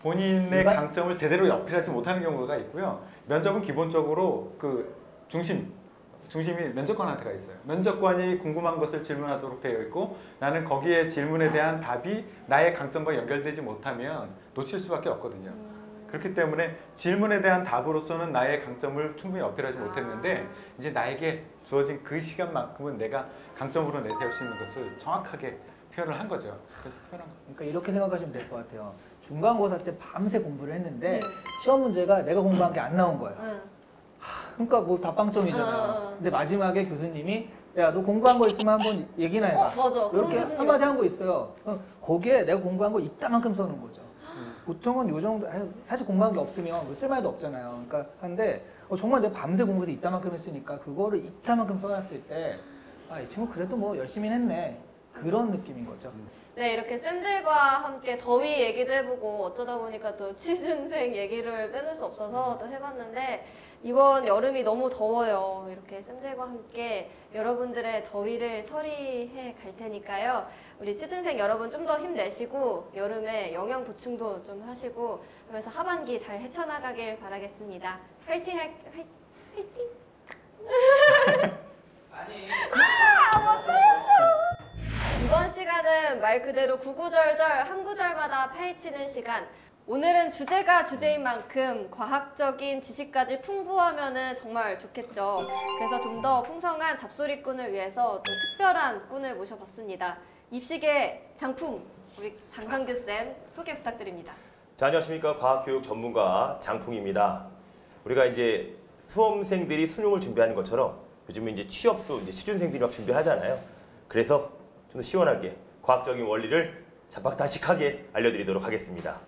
Speaker 8: 본인의 강점을 제대로 어필하지 못하는 경우가 있고요. 면접은 기본적으로 그 중심이 면접관한테가 있어요. 면접관이 궁금한 것을 질문하도록 되어 있고 나는 거기에 질문에 대한 답이 나의 강점과 연결되지 못하면 놓칠 수밖에 없거든요. 그렇기 때문에 질문에 대한 답으로서는 나의 강점을 충분히 어필하지 못했는데 이제 나에게 주어진 그 시간만큼은 내가 강점으로 내세울 수 있는 것을 정확하게 표현을 한 거죠. 그래서 표현한 거.
Speaker 6: 그러니까 이렇게 생각하시면 될 것 같아요. 중간고사 때 밤새 공부를 했는데 시험 문제가 내가 공부한 게 안 나온 거예요. 그러니까 뭐 답방점이잖아요. 근데 마지막에 교수님이 야, 너 공부한 거 있으면 한번 얘기나 해봐.
Speaker 5: 맞아.
Speaker 6: 이렇게 한마디 한 거 있어요. 거기에 내가 공부한 거 이따만큼 써놓은 거죠. 보통은 요 정도 사실 공부한 게 없으면 뭐 쓸말도 없잖아요. 그러니까 한데 정말 내가 밤새 공부해서 이따만큼 했으니까 그거를 이따만큼 써놨을 때 이 친구 그래도 뭐 열심히 했네 그런 느낌인 거죠.
Speaker 5: 네, 이렇게 쌤들과 함께 더위 얘기도 해보고 어쩌다 보니까 또 취준생 얘기를 빼놓을 수 없어서 또 해봤는데 이번 여름이 너무 더워요. 이렇게 쌤들과 함께 여러분들의 더위를 서리해 갈 테니까요. 우리 취준생 여러분 좀 더 힘내시고 여름에 영양 보충도 좀 하시고 하면서 하반기 잘 헤쳐나가길 바라겠습니다. 화이팅! 화이팅! 이번 시간은 말 그대로 구구절절 한 구절마다 파헤치는 시간. 오늘은 주제가 주제인 만큼 과학적인 지식까지 풍부하면은 정말 좋겠죠. 그래서 좀 더 풍성한 잡소리꾼을 위해서 또 특별한 꾼을 모셔봤습니다. 입시계 장풍 우리 장상규 쌤 소개 부탁드립니다.
Speaker 9: 자, 안녕하십니까. 과학교육 전문가 장풍입니다. 우리가 이제 수험생들이 수능을 준비하는 것처럼 요즘은 이제 취업도 이제 취준생들이 막 준비하잖아요. 그래서 좀 더 시원하게 과학적인 원리를 잡박다식하게 알려드리도록 하겠습니다.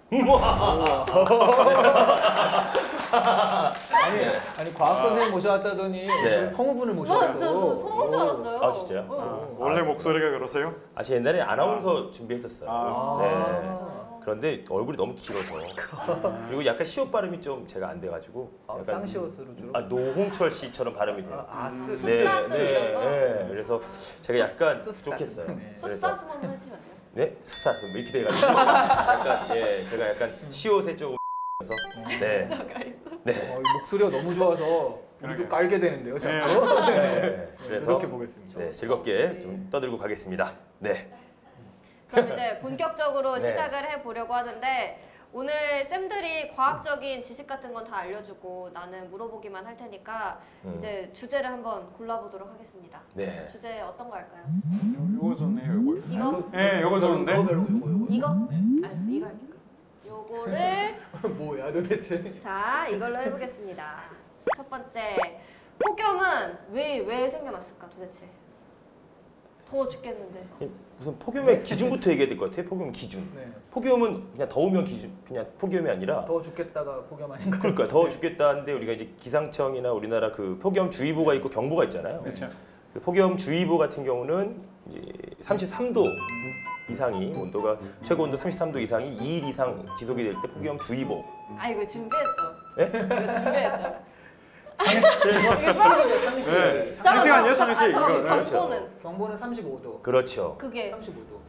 Speaker 6: 아니 과학 선생님 모셔왔다더니
Speaker 9: 네.
Speaker 6: 성우분을
Speaker 5: 저
Speaker 6: 모셔왔어.
Speaker 5: 성우인 줄 알았어요.
Speaker 9: 아, 진짜요?
Speaker 8: 원래 목소리가 그러세요?
Speaker 9: 제 옛날에 아나운서 준비했었어요.
Speaker 8: 아.
Speaker 9: 네. 그런데 얼굴이 너무 길어서 그리고 약간 시옷 발음이 좀 제가 안 돼가지고 약간
Speaker 6: 쌍시옷으로 주로.
Speaker 9: 노홍철 씨처럼 발음이 돼요.
Speaker 5: 숫사슴 이런 거?
Speaker 9: 네. 그래서 제가 약간
Speaker 6: 숫사슴.
Speaker 9: 좋겠어요.
Speaker 6: 네.
Speaker 9: 그래서
Speaker 5: 숫사슴 한번 해주시면 돼요?
Speaker 9: 네? 숫사슴 이렇게 돼가지고 약간 제가 약간 시옷에 조금 네. 네.
Speaker 6: 목소리가 너무 좋아서 우리도 깔게 되는데요, 자꾸.
Speaker 9: 네. 그래서
Speaker 6: 이렇게 보겠습니다.
Speaker 9: 네, 즐겁게 좀 떠들고 가겠습니다. 네.
Speaker 5: 그럼 이제 본격적으로
Speaker 9: 네.
Speaker 5: 시작을 해보려고 하는데 오늘 쌤들이 과학적인 지식 같은 건 다 알려주고 나는 물어보기만 할 테니까 이제 주제를 한번 골라보도록 하겠습니다.
Speaker 9: 네.
Speaker 5: 주제 어떤 거 할까요?
Speaker 8: 요거 좋네요, 요거.
Speaker 5: 이거?
Speaker 8: 네, 요거 좋은데.
Speaker 6: 요거.
Speaker 5: 이거? 알았어, 이거 할게요. 요거를
Speaker 6: 뭐야 도대체?
Speaker 5: 자, 이걸로 해보겠습니다. 첫 번째, 폭염은 왜 생겨났을까 도대체? 더워 죽겠는데.
Speaker 9: 무슨 폭염의 기준부터 얘기해야 될 것 같아요. 폭염 기준.
Speaker 6: 네.
Speaker 9: 폭염은 그냥 더우면 기준, 그냥 폭염이 아니라
Speaker 6: 더워 죽겠다가 폭염 아닌가?
Speaker 9: 그러니까 더워 죽겠다는데 우리가 이제 기상청이나 우리나라 그 폭염주의보가 있고 경보가 있잖아요.
Speaker 8: 그렇죠.
Speaker 9: 그 폭염주의보 같은 경우는 이제 33도 이상이 온도가 최고 온도 33도 이상이 2일 이상 지속이 될 때 폭염주의보.
Speaker 5: 아, 이거 준비했죠?
Speaker 9: 네?
Speaker 5: 이거 준비했죠?
Speaker 6: 상식.
Speaker 8: 네. 상식 아니에요, 상식?
Speaker 5: 아,
Speaker 8: 이거.
Speaker 5: 경보는?
Speaker 6: 경보는 35도.
Speaker 9: 그렇죠.
Speaker 5: 그게
Speaker 6: 35도.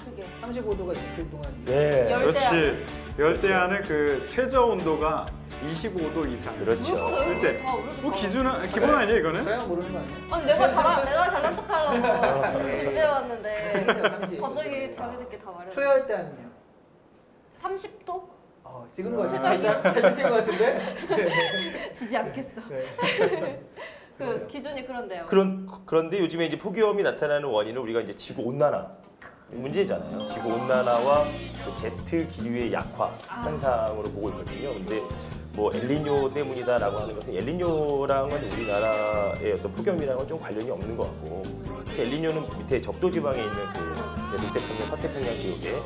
Speaker 6: 35도가 이틀 동안.
Speaker 9: 네.
Speaker 5: 열대야.
Speaker 8: 그렇지. 열대야는 그 최저 온도가 25도 이상.
Speaker 9: 그렇죠.
Speaker 8: 그때 뭐 기준은 기본 아니에요, 이거는?
Speaker 6: 저야 모르는 거 아니에요?
Speaker 5: 아니 내가 잘난 척하려고 준비해왔는데
Speaker 6: 상식.
Speaker 5: 갑자기 자기들끼리 다 말해.
Speaker 6: 초열대는요?
Speaker 5: 30도?
Speaker 6: 찍은 거 살짝 찍은 거 같은데?
Speaker 5: 지지 않겠어.
Speaker 6: 네.
Speaker 5: 그 기준이 그런데요.
Speaker 9: 그런데 요즘에 이제 폭염이 나타나는 원인은 우리가 이제 지구 온난화 문제잖아요. 지구 온난화와 그 제트 기류의 약화 현상으로 보고 있거든요. 근데 뭐 엘니뇨 때문이다라고 하는 것은 엘니뇨랑은 우리나라의 어떤 폭염이랑은 좀 관련이 없는 것 같고, 사실 엘니뇨는 밑에 적도 지방에 있는 그 북태평양, 서태평양 지역에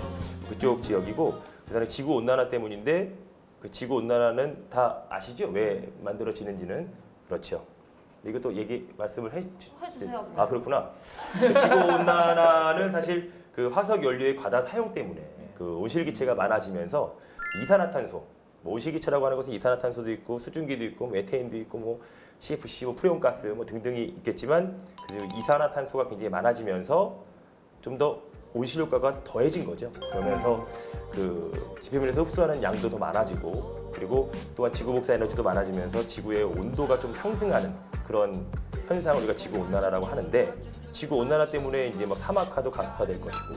Speaker 9: 그쪽 지역이고, 그다음에 지구 온난화 때문인데 그 지구 온난화는 다 아시죠? 왜 만들어지는지는. 그렇죠. 이것도 말씀을
Speaker 5: 해주세요.
Speaker 9: 아, 그렇구나. 그 지구 온난화는 사실 그 화석 연료의 과다 사용 때문에 그 온실기체가 많아지면서 이산화탄소, 뭐 온실기체라고 하는 것은 이산화탄소도 있고 수증기도 있고 메테인도 있고 뭐 CFC, 뭐 프레온가스 뭐 등등이 있겠지만 그 이산화탄소가 굉장히 많아지면서 좀 더 온실효과가 더해진 거죠. 그러면서 그 지표면에서 흡수하는 양도 더 많아지고, 그리고 또한 지구 복사 에너지도 많아지면서 지구의 온도가 좀 상승하는 그런 현상을 우리가 지구 온난화라고 하는데, 지구 온난화 때문에 이제 뭐 사막화도 가속화될 것이고,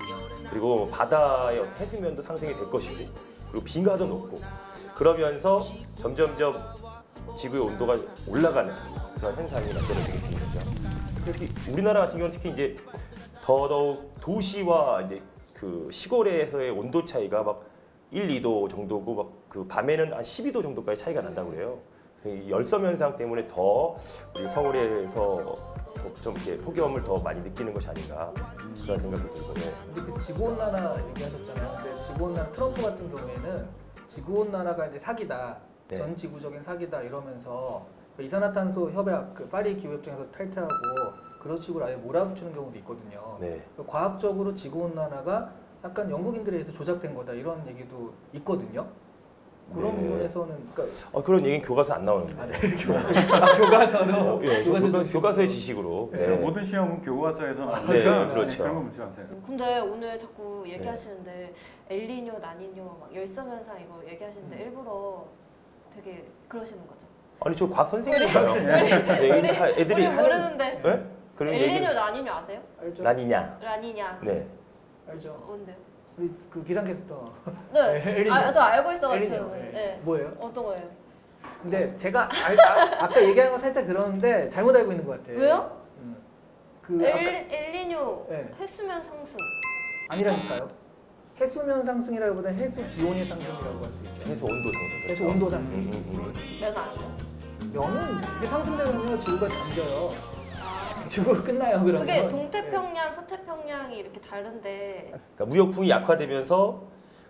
Speaker 9: 그리고 바다의 해수면도 상승이 될 것이고, 그리고 빙하도 높고, 그러면서 점점점 지구의 온도가 올라가는 그런 현상이 만들어지게 되는 거죠. 특히 우리나라 같은 경우는 특히 이제 더더욱 도시와 이제 그 시골에서의 온도 차이가 막 1, 2도 정도고, 막 그 밤에는 한 12도 정도까지 차이가 난다고 그래요. 그래서 이 열섬 현상 때문에 더 우리 서울에서 좀 이렇게 폭염을 더 많이 느끼는 것이 아닌가 그런 생각도 들고. 네.
Speaker 6: 근데 그 지구온난화 얘기하셨잖아요. 근데 지구온난화 트럼프 같은 경우에는 지구온난화가 이제 사기다,
Speaker 9: 네.
Speaker 6: 전 지구적인 사기다 이러면서 이산화탄소 협약, 그 파리 기후협정에서 탈퇴하고 그런 식으로 아예 몰아붙이는 경우도 있거든요.
Speaker 9: 네.
Speaker 6: 과학적으로 지구온난화가 약간 영국인들에 의해서 조작된 거다 이런 얘기도 있거든요. 그런
Speaker 9: 네.
Speaker 6: 부분에서는 그러니까
Speaker 9: 그런 얘기는 교과서 안 나오는데.
Speaker 6: 교과서도
Speaker 9: 예, 교과서의 지식으로.
Speaker 8: 그래서
Speaker 9: 네.
Speaker 8: 모든 시험은 교과서에서 나오니까
Speaker 9: 네, 그렇죠.
Speaker 8: 그런 거 묻지 마세요.
Speaker 5: 근데 오늘 자꾸 얘기하시는데 엘니뇨, 나니뇨, 막 열섬 현상 이거 얘기하시는데 일부러 되게 그러시는 거죠?
Speaker 9: 아니 저 과학 선생님인가요? 네, 이게 다 애들이
Speaker 5: 우리 모르는데.
Speaker 9: 네? 그런 얘기.
Speaker 5: 엘니뇨, 나니뇨 아세요?
Speaker 6: 알죠?
Speaker 9: 라니냐.
Speaker 5: 라니냐.
Speaker 9: 네.
Speaker 6: 알죠?
Speaker 5: 뭔데요?
Speaker 6: 우리 그 기상캐스터
Speaker 5: 네.
Speaker 6: 엘니뇨.
Speaker 5: 저 알고 있어가지고.
Speaker 6: 엘니뇨.
Speaker 5: 네.
Speaker 6: 뭐예요?
Speaker 5: 어떤 거예요?
Speaker 6: 근데 제가 아까 얘기한 거 살짝 들었는데 잘못 알고 있는 것 같아요.
Speaker 5: 왜요?
Speaker 6: 그 아까
Speaker 5: 엘니뇨
Speaker 6: 네.
Speaker 5: 해수면 상승.
Speaker 6: 아니라니까요. 해수면 상승이라기보다는 해수 기온의 상승이라고 할 수 있죠.
Speaker 9: 해수 온도 상승.
Speaker 6: 해수 온도 상승.
Speaker 5: 면 아니요?
Speaker 6: 면은 이게 상승되면요 지구가 잠겨요. 지구가 끝나요 그러면.
Speaker 5: 그게 동태평양, 서태평양이 이렇게 다른데
Speaker 9: 그러니까 무역풍이 약화되면서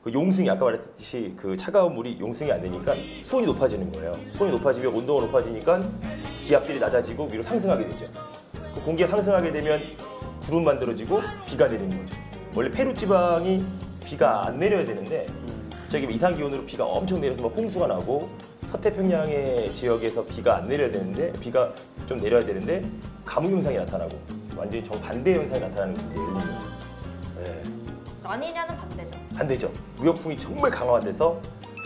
Speaker 9: 그 용승이 아까 말했듯이 그 차가운 물이 용승이 안 되니까 수온이 높아지는 거예요. 수온이 높아지면 온도가 높아지니까 기압들이 낮아지고 위로 상승하게 되죠. 그 공기가 상승하게 되면 구름 만들어지고 비가 내리는 거죠. 원래 페루 지방이 비가 안 내려야 되는데 저기 이상 기온으로 비가 엄청 내려서 막 홍수가 나고 서태평양의 지역에서 비가 안 내려야 되는데 비가 좀 내려야 되는데 가뭄 현상이 나타나고 완전히 정반대 현상이 나타나는 게 이제 엘니뇨. 네.
Speaker 5: 라니냐는 반대죠.
Speaker 9: 반대죠. 무역풍이 정말 강화돼서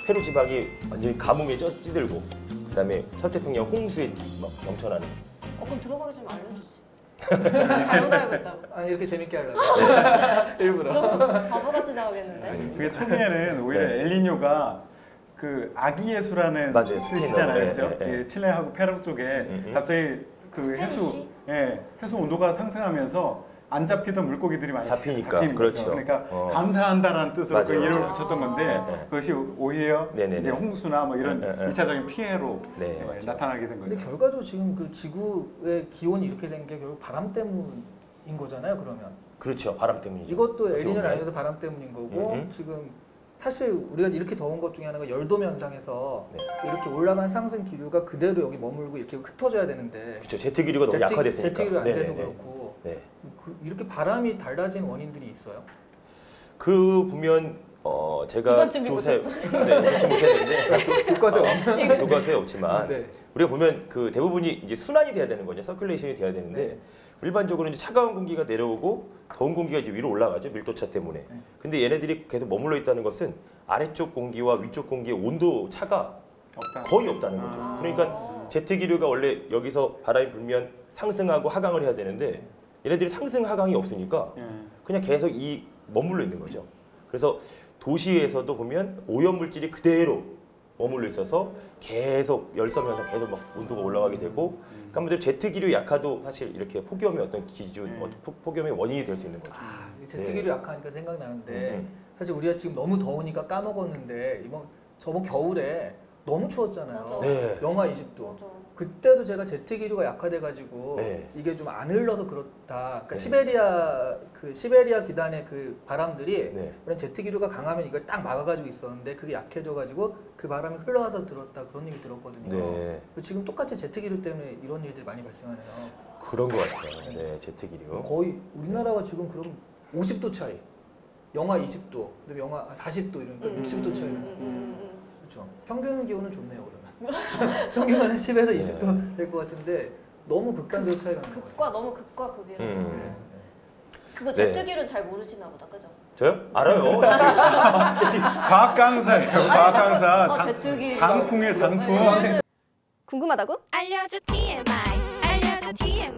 Speaker 9: 페루 지방이 완전히 가뭄에 찌들고 그다음에 서태평양 홍수에 막 넘쳐나는.
Speaker 5: 그럼 들어가기 좀 알려주지. 잘못 알고 있다고.
Speaker 6: 아니 이렇게 재밌게 하려고.
Speaker 9: 네.
Speaker 6: 일부러.
Speaker 5: 바보같이 나오겠는데.
Speaker 8: 그게 초기에는 오히려
Speaker 9: 네.
Speaker 8: 엘니뇨가 그 아기 예수라는
Speaker 9: 맞아요.
Speaker 8: 뜻이잖아요,
Speaker 9: 스페인어로.
Speaker 8: 그죠?
Speaker 9: 네, 네.
Speaker 8: 예, 칠레하고 페루 쪽에 갑자기 그
Speaker 5: 스페니쉬?
Speaker 8: 해수 온도가 상승하면서 안 잡히던 물고기들이 많이
Speaker 9: 잡히니까,
Speaker 8: 잡히는
Speaker 9: 그렇죠.
Speaker 8: 거죠. 그러니까 감사한다라는 뜻으로
Speaker 9: 맞아요,
Speaker 8: 그 이름을
Speaker 9: 맞아요.
Speaker 8: 붙였던 건데
Speaker 9: 네.
Speaker 8: 그것이 오히려
Speaker 9: 네네네.
Speaker 8: 이제 홍수나 뭐 이런
Speaker 9: 네, 네, 네.
Speaker 8: 2차적인 피해로
Speaker 9: 네, 맞죠.
Speaker 8: 나타나게 된 거죠.
Speaker 6: 근데 결과적으로 지금 그 지구의 기온이 이렇게 된 게 결국 바람 때문인 거잖아요. 그러면
Speaker 9: 그렇죠. 바람 때문이죠.
Speaker 6: 이것도
Speaker 9: 어떻게
Speaker 6: 엘니뇨는
Speaker 9: 보면.
Speaker 6: 아니어도 바람 때문인 거고
Speaker 9: 음흠.
Speaker 6: 지금 사실 우리가 이렇게 더운 것 중에 하나가 열도 현상에서
Speaker 9: 네.
Speaker 6: 이렇게 올라간 상승 기류가 그대로 여기 머물고 이렇게 흩어져야 되는데
Speaker 9: 그렇죠. 제트 기류가 너무 약화됐으니까.
Speaker 6: 제트 기류 안 돼서
Speaker 9: 네네네.
Speaker 6: 그렇고
Speaker 9: 네.
Speaker 6: 이렇게 바람이 달라진 원인들이 있어요.
Speaker 9: 그 보면 제가
Speaker 5: 이건 준비
Speaker 9: 조사해 준비 못했는데
Speaker 6: 교과서에 없는
Speaker 9: 교과서에 없지만
Speaker 6: 네.
Speaker 9: 우리가 보면 그 대부분이 이제 순환이 돼야 되는 거죠. 서큘레이션이 돼야 되는데
Speaker 6: 네.
Speaker 9: 일반적으로 이제 차가운 공기가 내려오고 더운 공기가 이제 위로 올라가죠. 밀도차 때문에.
Speaker 6: 네.
Speaker 9: 근데 얘네들이 계속 머물러 있다는 것은 아래쪽 공기와 위쪽 공기의 온도 차가 거의 없다는 거죠. 그러니까 제트 기류가 원래 여기서 바람이 불면 상승하고 하강을 해야 되는데 얘네들이 상승 하강이 없으니까 그냥 계속 머물러 있는 거죠. 그래서 도시에서도 보면 오염 물질이 그대로 머물러 있어서 계속 열섬 현상 계속 막 온도가 올라가게 되고 그러니까 제트 기류 약화도 사실 이렇게 폭염의 어떤 기준, 폭염의 원인이 될 수 있는 거죠.
Speaker 6: 제트 기류 약하니까 생각나는데 사실 우리가 지금 너무 더우니까 까먹었는데 저번 겨울에 너무 추웠잖아요.
Speaker 9: 네.
Speaker 6: 영하 20도.
Speaker 5: 맞아.
Speaker 6: 그때도 제가 제트 기류가 약화돼가지고
Speaker 9: 네.
Speaker 6: 이게 좀 안 흘러서 그렇다. 그러니까
Speaker 9: 네.
Speaker 6: 시베리아 기단의 그 바람들이
Speaker 9: 네.
Speaker 6: 그런 제트 기류가 강하면 이걸 딱 막아가지고 있었는데 그게 약해져가지고 그 바람이 흘러와서 들었다 그런 얘기 들었거든요.
Speaker 9: 네.
Speaker 6: 지금 똑같이 제트 기류 때문에 이런 일들이 많이 발생하네요.
Speaker 9: 그런 것 같아요. 네, 제트 기류.
Speaker 6: 거의 우리나라가 지금 그럼 50도 차이, 영하 20도, 그다음에 영하 40도 이러니까 60도 차이. 그렇죠. 평균 기온은 좋네요 그러면. 평균은 10에서 20도 될 것 같은데 너무 극단적으로 차이가 나는 거예요.
Speaker 5: 너무 극과 극이라. 그거
Speaker 9: 네.
Speaker 5: 제트 기류는 잘 모르시나 보다, 그죠?
Speaker 9: 저요? 알아요.
Speaker 8: 과학 강사예요. 과학 강사.
Speaker 5: 제트 기류.
Speaker 8: 장풍의 장풍.
Speaker 5: 궁금하다고?
Speaker 10: 알려줘 TMI 알려줘 TMI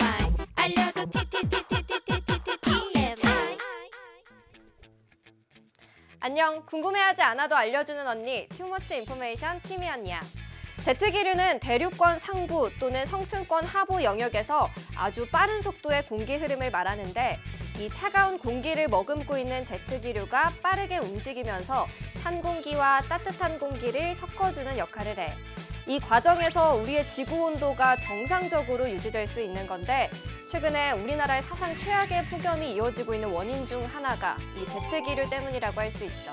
Speaker 10: 알려줘 TMI
Speaker 5: 안녕, 궁금해하지 않아도 알려주는 언니, 투머치 인포메이션 티미 언니야. 제트 기류는 대륙권 상부 또는 성층권 하부 영역에서 아주 빠른 속도의 공기 흐름을 말하는데 이 차가운 공기를 머금고 있는 제트 기류가 빠르게 움직이면서 찬 공기와 따뜻한 공기를 섞어주는 역할을 해. 이 과정에서 우리의 지구 온도가 정상적으로 유지될 수 있는 건데 최근에 우리나라의 사상 최악의 폭염이 이어지고 있는 원인 중 하나가 이 제트 기류 때문이라고 할 수 있어.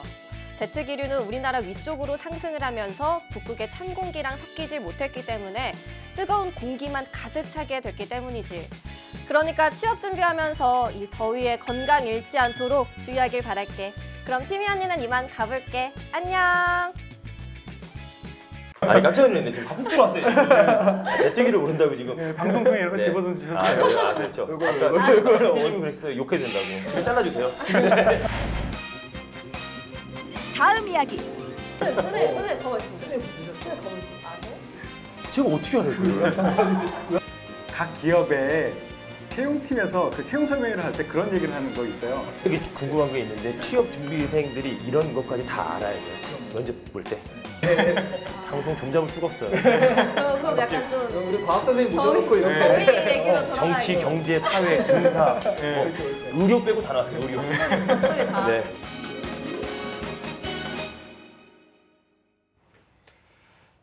Speaker 5: 제트기류는 우리나라 위쪽으로 상승을 하면서 북극의 찬 공기랑 섞이지 못했기 때문에 뜨거운 공기만 가득 차게 됐기 때문이지. 그러니까 취업 준비하면서 이 더위에 건강 잃지 않도록 주의하길 바랄게. 그럼 티미 언니는 이만 가볼게. 안녕.
Speaker 9: 아니 깜짝 놀랐네. 지금 확 들어왔어요. 제트기를 모른다고 지금.
Speaker 8: 방송 중에 이렇게
Speaker 9: 네.
Speaker 8: 집어던지셨어요.
Speaker 9: 그렇죠. 아까 피디님이 그랬어요. 욕해야 된다고. 이거 잘라주세요.
Speaker 3: 다음 이야기.
Speaker 5: 선생님 가만히 있습니다.
Speaker 9: 제가 어떻게 알아요, 그걸?
Speaker 8: 각 기업의 채용팀에서 그 채용 설명회를 할 때 그런 얘기를 하는 거 있어요.
Speaker 9: 되게 궁금한 게 있는데 취업 준비생들이 이런 것까지 다 알아야 돼요. 면접 볼 때. 방송 좀 잡을 수가 없어요.
Speaker 5: 그럼 약간 좀
Speaker 6: 우리 과학 선생님 모셔놓고 이렇게.
Speaker 5: 더위 얘기로 돌아가고.
Speaker 9: 정치, 경제, 사회, 군사, 의료 빼고 다 나왔어요. 의료.
Speaker 5: 소리 다.
Speaker 9: 네.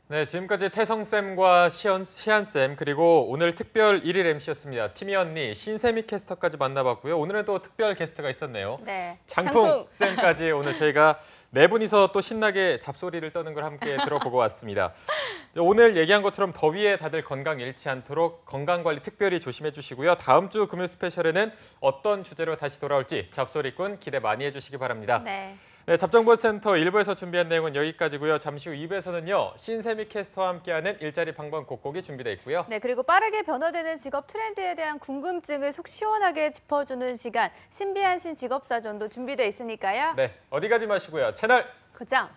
Speaker 1: 네, 지금까지 태성쌤과 시안쌤 그리고 오늘 특별 1일 MC였습니다. 티미 언니, 신세미 캐스터까지 만나봤고요. 오늘은 또 특별 게스트가 있었네요.
Speaker 2: 네.
Speaker 1: 장풍쌤까지 오늘 저희가 네 분이서 또 신나게 잡소리를 떠는 걸 함께 들어보고 왔습니다. 오늘 얘기한 것처럼 더위에 다들 건강 잃지 않도록 건강관리 특별히 조심해 주시고요. 다음 주 금요 스페셜에는 어떤 주제로 다시 돌아올지 잡소리꾼 기대 많이 해주시기 바랍니다.
Speaker 2: 네.
Speaker 1: 네, 잡정보센터 1부에서 준비한 내용은 여기까지고요. 잠시 후 2부에서는요. 신세미 캐스터와 함께하는 일자리 방방 곡곡이 준비되어 있고요.
Speaker 2: 네, 그리고 빠르게 변화되는 직업 트렌드에 대한 궁금증을 속 시원하게 짚어주는 시간, 신비한 신 직업사전도 준비되어 있으니까요.
Speaker 1: 네, 어디 가지 마시고요. 채널
Speaker 2: 고정!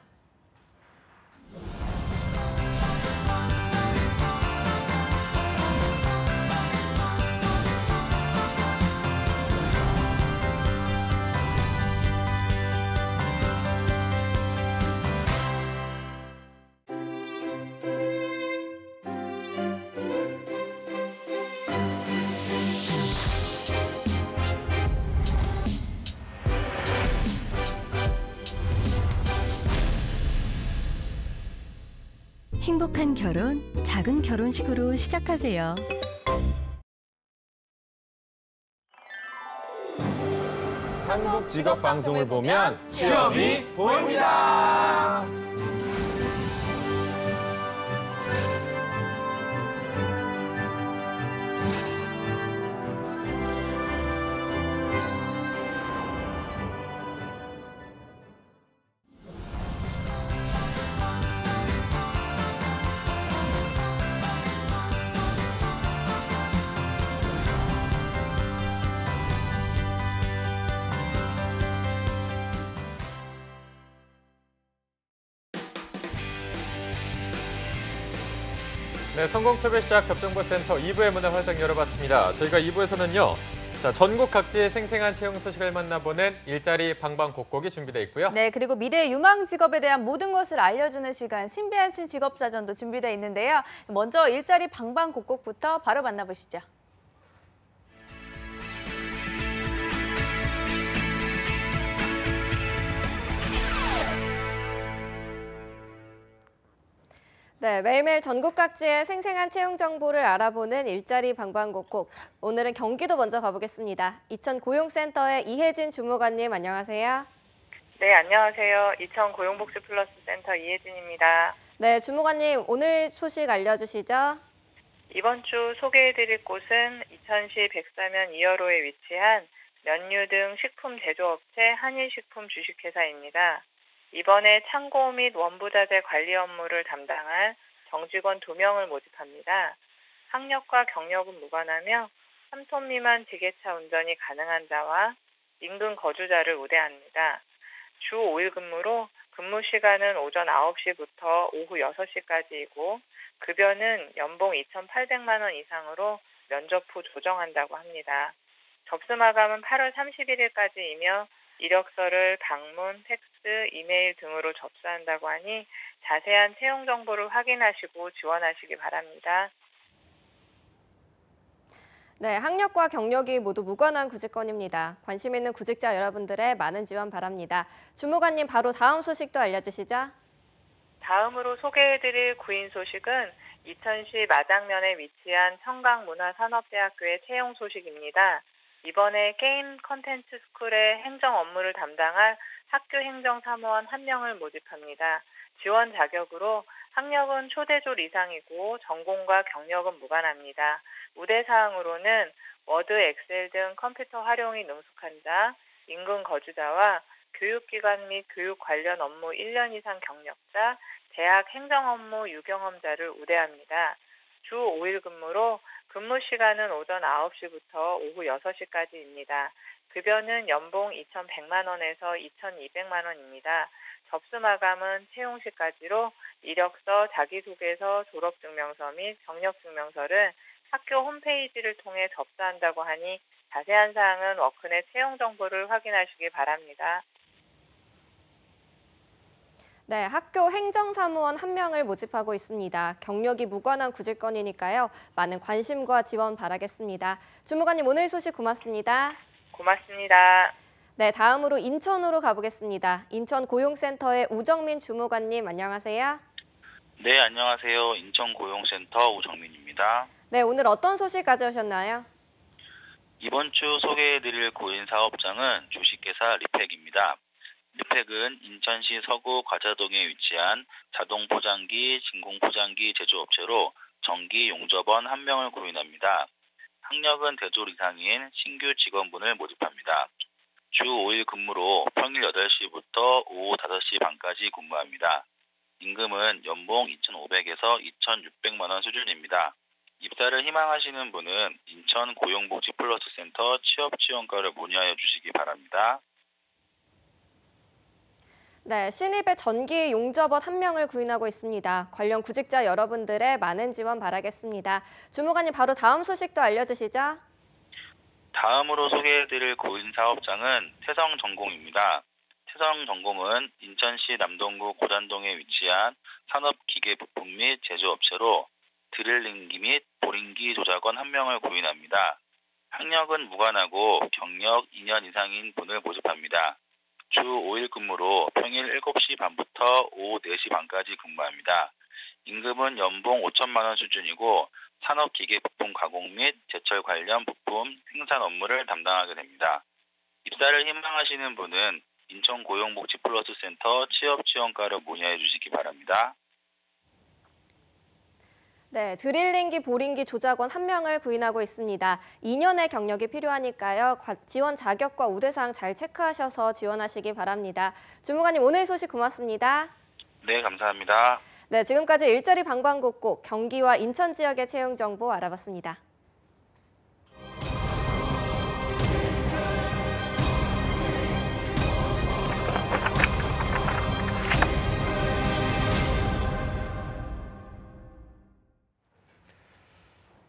Speaker 11: 행복한 결혼, 작은 결혼식으로 시작하세요.
Speaker 1: 한국 직업 방송을 보면
Speaker 9: 취업이 보입니다.
Speaker 1: 네, 성공초배 시작 접정보센터 2부의 문을 활짝 열어봤습니다. 저희가 2부에서는요. 자, 전국 각지의 생생한 채용 소식을 만나보는 일자리 방방곡곡이 준비되어 있고요.
Speaker 2: 네, 그리고 미래의 유망 직업에 대한 모든 것을 알려주는 시간, 신비한 신 직업사전도 준비되어 있는데요. 먼저 일자리 방방곡곡부터 바로 만나보시죠.
Speaker 5: 네, 매일매일 전국 각지의 생생한 채용 정보를 알아보는 일자리 방방곡곡. 오늘은 경기도 먼저 가보겠습니다. 이천고용센터의 이혜진 주무관님 안녕하세요.
Speaker 12: 네, 안녕하세요. 이천고용복지플러스센터 이혜진입니다.
Speaker 5: 네, 주무관님 오늘 소식 알려주시죠.
Speaker 12: 이번 주 소개해드릴 곳은 이천시 백사면 2여로에 위치한 면류 등 식품 제조업체 한일식품 주식회사입니다. 이번에 창고 및 원부자재 관리 업무를 담당할 정직원 2명을 모집합니다. 학력과 경력은 무관하며 3톤 미만 지게차 운전이 가능한 자와 인근 거주자를 우대합니다. 주 5일 근무로 근무 시간은 오전 9시부터 오후 6시까지이고 급여는 연봉 2,800만 원 이상으로 면접 후 조정한다고 합니다. 접수 마감은 8월 31일까지이며 이력서를 방문, 팩스, 이메일 등으로 접수한다고 하니 자세한 채용 정보를 확인하시고 지원하시기 바랍니다.
Speaker 5: 네, 학력과 경력이 모두 무관한 구직권입니다. 관심 있는 구직자 여러분들의 많은 지원 바랍니다. 주무관님 바로 다음 소식도 알려주시죠.
Speaker 12: 다음으로 소개해드릴 구인 소식은 이천시 마장면에 위치한 청강문화산업대학교의 채용 소식입니다. 이번에 게임 컨텐츠 스쿨의 행정 업무를 담당할 학교 행정사무원 1명을 모집합니다. 지원 자격으로 학력은 초대졸 이상이고 전공과 경력은 무관합니다. 우대사항으로는 워드, 엑셀 등 컴퓨터 활용이 능숙한 자, 인근 거주자와 교육기관 및 교육 관련 업무 1년 이상 경력자, 대학 행정 업무 유경험자를 우대합니다. 주 5일 근무로 근무 시간은 오전 9시부터 오후 6시까지입니다. 급여는 연봉 2,100만 원에서 2,200만 원입니다. 접수 마감은 채용 시까지로 이력서, 자기소개서, 졸업증명서 및 경력증명서를 학교 홈페이지를 통해 접수한다고 하니 자세한 사항은 워크넷 채용 정보를 확인하시기 바랍니다.
Speaker 5: 네, 학교 행정사무원 1명을 모집하고 있습니다. 경력이 무관한 구직건이니까요. 많은 관심과 지원 바라겠습니다. 주무관님, 오늘 소식 고맙습니다.
Speaker 12: 고맙습니다.
Speaker 5: 네, 다음으로 인천으로 가보겠습니다. 인천 고용센터의 우정민 주무관님, 안녕하세요.
Speaker 13: 네, 안녕하세요. 인천고용센터 우정민입니다.
Speaker 5: 네, 오늘 어떤 소식 가져오셨나요?
Speaker 13: 이번 주 소개해드릴 고인사업장은 주식회사 리팩입니다. 리팩은 인천시 서구 과자동에 위치한 자동포장기, 진공포장기 제조업체로 정기 용접원 1명을 고인합니다. 학력은 대졸 이상인 신규 직원분을 모집합니다. 주 5일 근무로 평일 8시부터 오후 5시 반까지 근무합니다. 임금은 연봉 2,500에서 2,600만 원 수준입니다. 입사를 희망하시는 분은 인천 고용복지플러스센터 취업지원과를 문의하여 주시기 바랍니다.
Speaker 5: 네, 신입의 전기 용접원 1명을 구인하고 있습니다. 관련 구직자 여러분들의 많은 지원 바라겠습니다. 주무관님, 바로 다음 소식도 알려주시죠.
Speaker 13: 다음으로 소개해드릴 고인사업장은 태성전공입니다. 태성전공은 인천시 남동구 고단동에 위치한 산업기계부품 및 제조업체로 드릴링기 및 보링기 조작원 1명을 고인합니다. 학력은 무관하고 경력 2년 이상인 분을 모집합니다. 주 5일 근무로 평일 7시 반부터 오후 4시 반까지 근무합니다. 임금은 연봉 5천만 원 수준이고 산업기계 부품 가공 및 제철 관련 부품 생산 업무를 담당하게 됩니다. 입사를 희망하시는 분은 인천고용복지플러스센터 취업지원과를 문의해 주시기 바랍니다.
Speaker 5: 네, 드릴링기, 보링기 조작원 1명을 구인하고 있습니다. 2년의 경력이 필요하니까요. 지원 자격과 우대사항 잘 체크하셔서 지원하시기 바랍니다. 주무관님, 오늘 소식 고맙습니다.
Speaker 13: 네, 감사합니다.
Speaker 5: 네, 지금까지 일자리 방방곡곡 경기와 인천 지역의 채용 정보 알아봤습니다.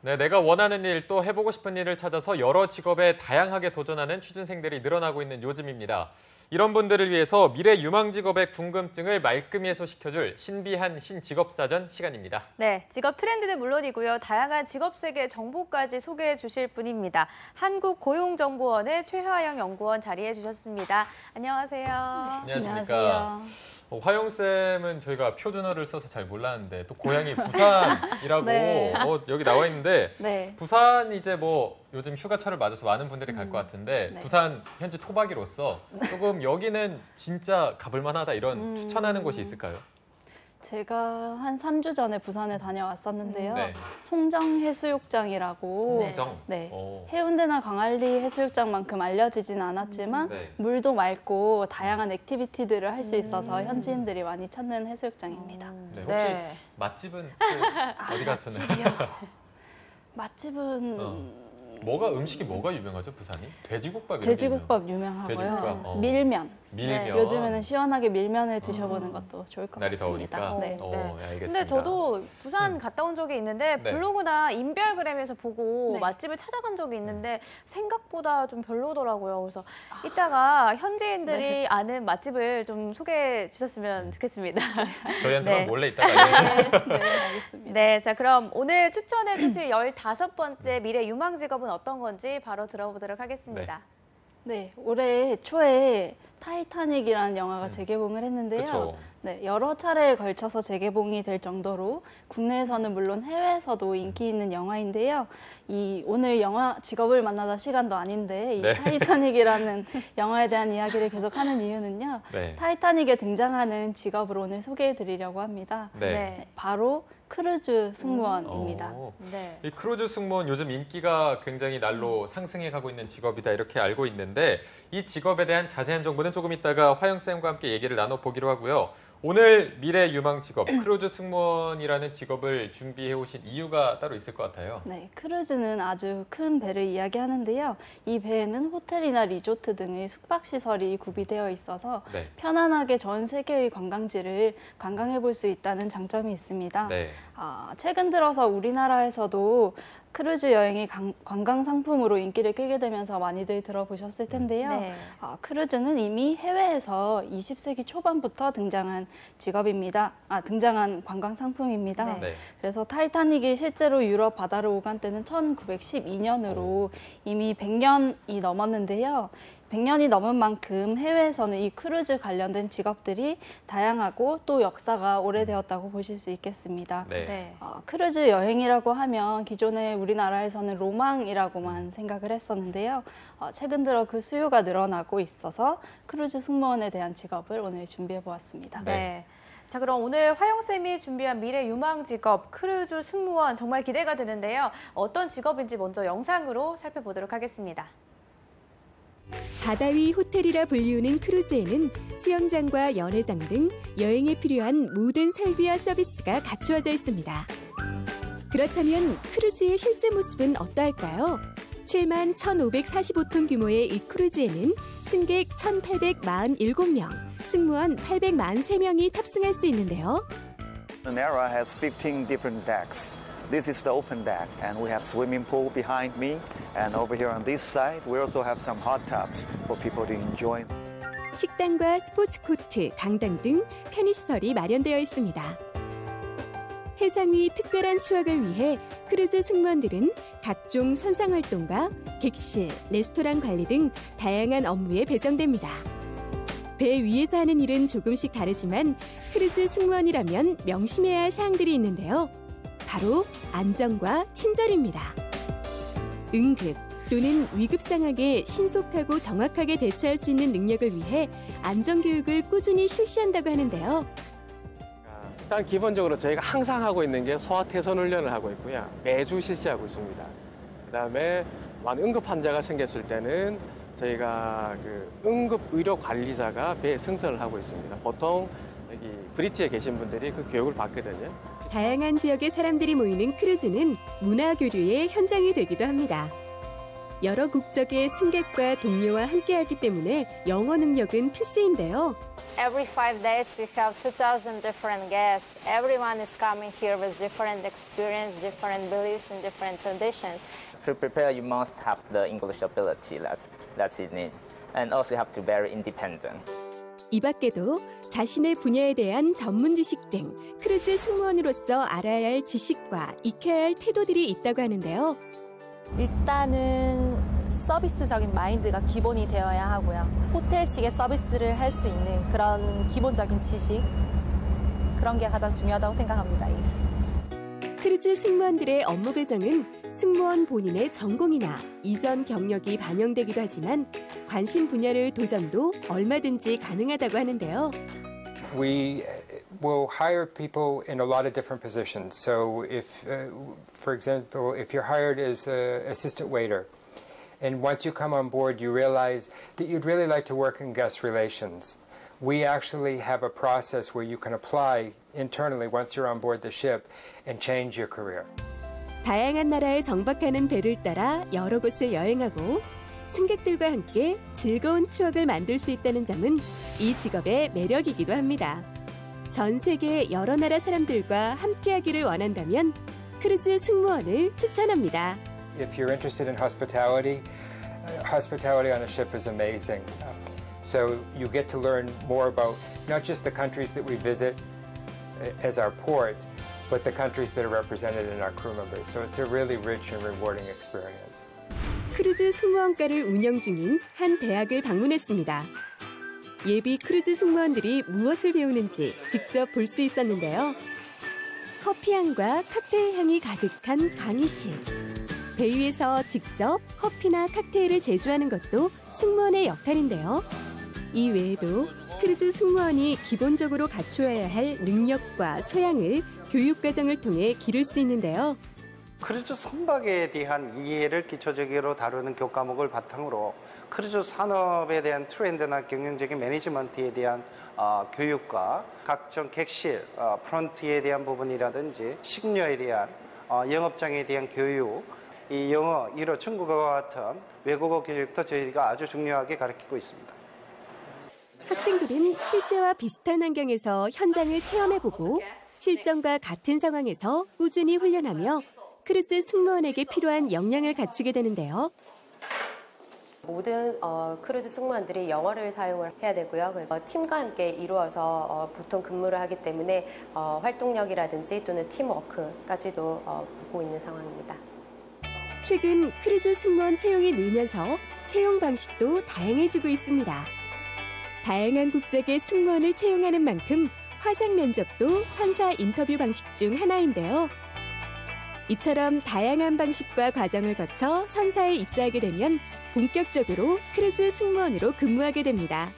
Speaker 1: 네, 내가 원하는 일, 또 해보고 싶은 일을 찾아서 여러 직업에 다양하게 도전하는 취준생들이 늘어나고 있는 요즘입니다. 이런 분들을 위해서 미래 유망 직업의 궁금증을 말끔히 해소시켜줄 신비한 신직업사전 시간입니다.
Speaker 2: 네, 직업 트렌드는 물론이고요. 다양한 직업 세계 정보까지 소개해 주실 분입니다. 한국고용정보원의 최화영 연구원 자리해 주셨습니다. 안녕하세요.
Speaker 1: 안녕하십니까. 화영쌤은 저희가 표준어를 써서 잘 몰랐는데 또 고향이 부산이라고
Speaker 2: 네.
Speaker 1: 여기 나와 있는데
Speaker 2: 네.
Speaker 1: 부산 이제 뭐 요즘 휴가철을 맞아서 많은 분들이 갈 것 같은데
Speaker 2: 네.
Speaker 1: 부산 현지 토박이로서 조금 여기는 진짜 가볼 만하다 이런 추천하는 곳이 있을까요?
Speaker 14: 제가 한 3주 전에 부산에 다녀왔었는데요.
Speaker 1: 네.
Speaker 14: 송정해수욕장이라고
Speaker 1: 송정?
Speaker 14: 네.
Speaker 1: 오.
Speaker 14: 해운대나 광안리 해수욕장만큼 알려지진 않았지만
Speaker 1: 네.
Speaker 14: 물도 맑고 다양한 액티비티들을 할 수 있어서 현지인들이 많이 찾는 해수욕장입니다.
Speaker 1: 네, 혹시
Speaker 2: 네.
Speaker 1: 맛집은 또 어디 가셨나요?
Speaker 14: 맛집은
Speaker 1: 음식이 뭐가 유명하죠, 부산이? 돼지국밥 이런 게
Speaker 14: 돼지국밥 유명하고요.
Speaker 1: 돼지국밥,
Speaker 14: 밀면.
Speaker 1: 밀면.
Speaker 14: 네, 요즘에는 시원하게 밀면을 드셔보는 것도 좋을 것
Speaker 1: 날이
Speaker 14: 같습니다.
Speaker 1: 더우니까.
Speaker 14: 네.
Speaker 1: 알겠습니다.
Speaker 2: 근데 저도 부산 갔다 온 적이 있는데
Speaker 1: 네.
Speaker 2: 블로그나 인별그램에서 보고
Speaker 14: 네.
Speaker 2: 맛집을 찾아간 적이 있는데 생각보다 좀 별로더라고요. 그래서 이따가 현지인들이 아는 맛집을 좀 소개해 주셨으면 좋겠습니다.
Speaker 1: 저희한테만
Speaker 2: 네.
Speaker 1: 몰래 있다가 알려주세요.
Speaker 14: 네, 알겠습니다.
Speaker 2: 네, 자 그럼 오늘 추천해 주실 15번째 미래 유망 직업은 어떤 건지 바로 들어보도록 하겠습니다.
Speaker 14: 네, 올해 초에 타이타닉이라는 영화가 재개봉을 했는데요.
Speaker 1: 그쵸.
Speaker 14: 네, 여러 차례에 걸쳐서 재개봉이 될 정도로 국내에서는 물론 해외에서도 인기 있는 영화인데요. 오늘 영화 직업을 만나다 시간도 아닌데 이
Speaker 1: 네.
Speaker 14: 타이타닉이라는 영화에 대한 이야기를 계속하는 이유는요.
Speaker 1: 네.
Speaker 14: 타이타닉에 등장하는 직업을 오늘 소개해드리려고 합니다.
Speaker 1: 네.
Speaker 14: 바로 크루즈 승무원입니다.
Speaker 2: 네.
Speaker 1: 이 크루즈 승무원 요즘 인기가 굉장히 날로 상승해 가고 있는 직업이다 이렇게 알고 있는데 이 직업에 대한 자세한 정보는 조금 이따가 화영쌤과 함께 얘기를 나눠보기로 하고요. 오늘 미래 유망 직업 크루즈 승무원이라는 직업을 준비해 오신 이유가 따로 있을 것 같아요.
Speaker 14: 네, 크루즈는 아주 큰 배를 이야기하는데요. 이 배에는 호텔이나 리조트 등의 숙박시설이 구비되어 있어서
Speaker 1: 네.
Speaker 14: 편안하게 전 세계의 관광지를 관광해 볼 수 있다는 장점이 있습니다.
Speaker 1: 네.
Speaker 14: 최근 들어서 우리나라에서도 크루즈 여행이 관광 상품으로 인기를 끄게 되면서 많이들 들어보셨을 텐데요.
Speaker 2: 네.
Speaker 14: 크루즈는 이미 해외에서 20세기 초반부터 등장한 직업입니다. 등장한 관광 상품입니다.
Speaker 1: 네.
Speaker 14: 그래서 타이타닉이 실제로 유럽 바다를 오간 때는 1912년으로 이미 100년이 넘었는데요. 100년이 넘은 만큼 해외에서는 이 크루즈 관련된 직업들이 다양하고 또 역사가 오래되었다고 보실 수 있겠습니다.
Speaker 1: 네.
Speaker 14: 크루즈 여행이라고 하면 기존에 우리나라에서는 로망이라고만 생각을 했었는데요. 최근 들어 그 수요가 늘어나고 있어서 크루즈 승무원에 대한 직업을 오늘 준비해 보았습니다.
Speaker 2: 네. 자, 그럼 오늘 화영쌤이 준비한 미래 유망 직업 크루즈 승무원 정말 기대가 되는데요. 어떤 직업인지 먼저 영상으로 살펴보도록 하겠습니다.
Speaker 11: 바다 위 호텔이라 불리우는 크루즈에는 수영장과 연회장 등 여행에 필요한 모든 설비와 서비스가 갖추어져 있습니다. 그렇다면 크루즈의 실제 모습은 어떠할까요? 7만 1,545톤 규모의 이 크루즈에는 승객 1,847명, 승무원 843명이 탑승할 수 있는데요.
Speaker 15: The Nara has 15 different decks. This is the open deck, and we have swimming pool behind me. And over here on this side, we also have some hot tubs for people to enjoy.
Speaker 11: 식당과 스포츠 코트, 강당 등 편의시설이 마련되어 있습니다. 해상 위 특별한 추억을 위해 크루즈 승무원들은 각종 선상활동과 객실, 레스토랑 관리 등 다양한 업무에 배정됩니다. 배 위에서 하는 일은 조금씩 다르지만 크루즈 승무원이라면 명심해야 할 사항들이 있는데요. 바로 안전과 친절입니다. 응급 또는 위급 상황에 신속하고 정확하게 대처할 수 있는 능력을 위해 안전교육을 꾸준히 실시한다고 하는데요.
Speaker 16: 일단 기본적으로 저희가 항상 하고 있는 게 소화태선 훈련을 하고 있고요. 매주 실시하고 있습니다. 그다음에 응급 환자가 생겼을 때는 저희가 응급 의료 관리자가 배에 승선을 하고 있습니다. 보통 여기 브릿지에 계신 분들이 그 교육을 받거든요.
Speaker 11: 다양한 지역의 사람들이 모이는 크루즈는 문화교류의 현장이 되기도 합니다. 여러 국적의 승객과 동료와 함께하기 때문에 영어 능력은 필수인데요.
Speaker 17: Every 5 days we have 2,000 different guests. Everyone is coming here with different experience, different beliefs and different traditions.
Speaker 18: To prepare, you must have the English ability, that's in it. And also you have to be very independent.
Speaker 11: 이 밖에도 자신의 분야에 대한 전문 지식 등 크루즈 승무원으로서 알아야 할 지식과 익혀야 할 태도들이 있다고 하는데요.
Speaker 19: 일단은 서비스적인 마인드가 기본이 되어야 하고요. 호텔식의 서비스를 할 수 있는 그런 기본적인 지식, 그런 게 가장 중요하다고 생각합니다.
Speaker 11: 크루즈 승무원들의 업무 배정은 승무원 본인의 전공이나 이전 경력이 반영되기도 하지만 관심 분야의 도전도 얼마든지 가능하다고 하는데요.
Speaker 20: We will hire people in a lot of different positions. So if, for example, if you're hired as an assistant waiter, and once you come on board, you realize that you'd really like to work in guest relations. We actually have a process where you can apply internally once you're on board the ship and change your career.
Speaker 11: 다양한 나라에 정박하는 배를 따라 여러 곳을 여행하고 승객들과 함께 즐거운 추억을 만들 수 있다는 점은 이 직업의 매력이기도 합니다. 전 세계 여러 나라 사람들과 함께하기를 원한다면 크루즈 승무원을 추천합니다.
Speaker 20: If you're interested in hospitality, hospitality on a ship is amazing. So you get to learn more about not just the countries that we visit as our ports, but the countries that are represented in our crew members. So it's a really rich and rewarding experience.
Speaker 11: 크루즈 승무원과를 운영 중인 한 대학을 방문했습니다. 예비 크루즈 승무원들이 무엇을 배우는지 직접 볼 수 있었는데요. 커피향과 칵테일 향이 가득한 강의실. 배 위에서 직접 커피나 칵테일을 제조하는 것도 승무원의 역할인데요. 이 외에도 크루즈 승무원이 기본적으로 갖추어야 할 능력과 소양을 교육과정을 통해 기를 수 있는데요.
Speaker 21: 크루즈 선박에 대한 이해를 기초적으로 다루는 교과목을 바탕으로 크루즈 산업에 대한 트렌드나 경영적인 매니지먼트에 대한 교육과 각종 객실, 프런트에 대한 부분이라든지 식료에 대한 영업장에 대한 교육, 이 영어, 일어, 중국어와 같은 외국어 교육도 저희가 아주 중요하게 가르치고 있습니다.
Speaker 11: 학생들은 실제와 비슷한 환경에서 현장을 체험해보고 실전과 같은 상황에서 꾸준히 훈련하며 크루즈 승무원에게 필요한 역량을 갖추게 되는데요.
Speaker 22: 모든 크루즈 승무원들이 영어를 사용을 해야 되고요. 팀과 함께 이루어서 보통 근무를 하기 때문에 활동력이라든지 또는 팀워크까지도 보고 있는 상황입니다.
Speaker 11: 최근 크루즈 승무원 채용이 늘면서 채용 방식도 다양해지고 있습니다. 다양한 국적의 승무원을 채용하는 만큼 화상 면접도 선사 인터뷰 방식 중 하나인데요. 이처럼 다양한 방식과 과정을 거쳐 선사에 입사하게 되면 본격적으로 크루즈 승무원으로 근무하게 됩니다.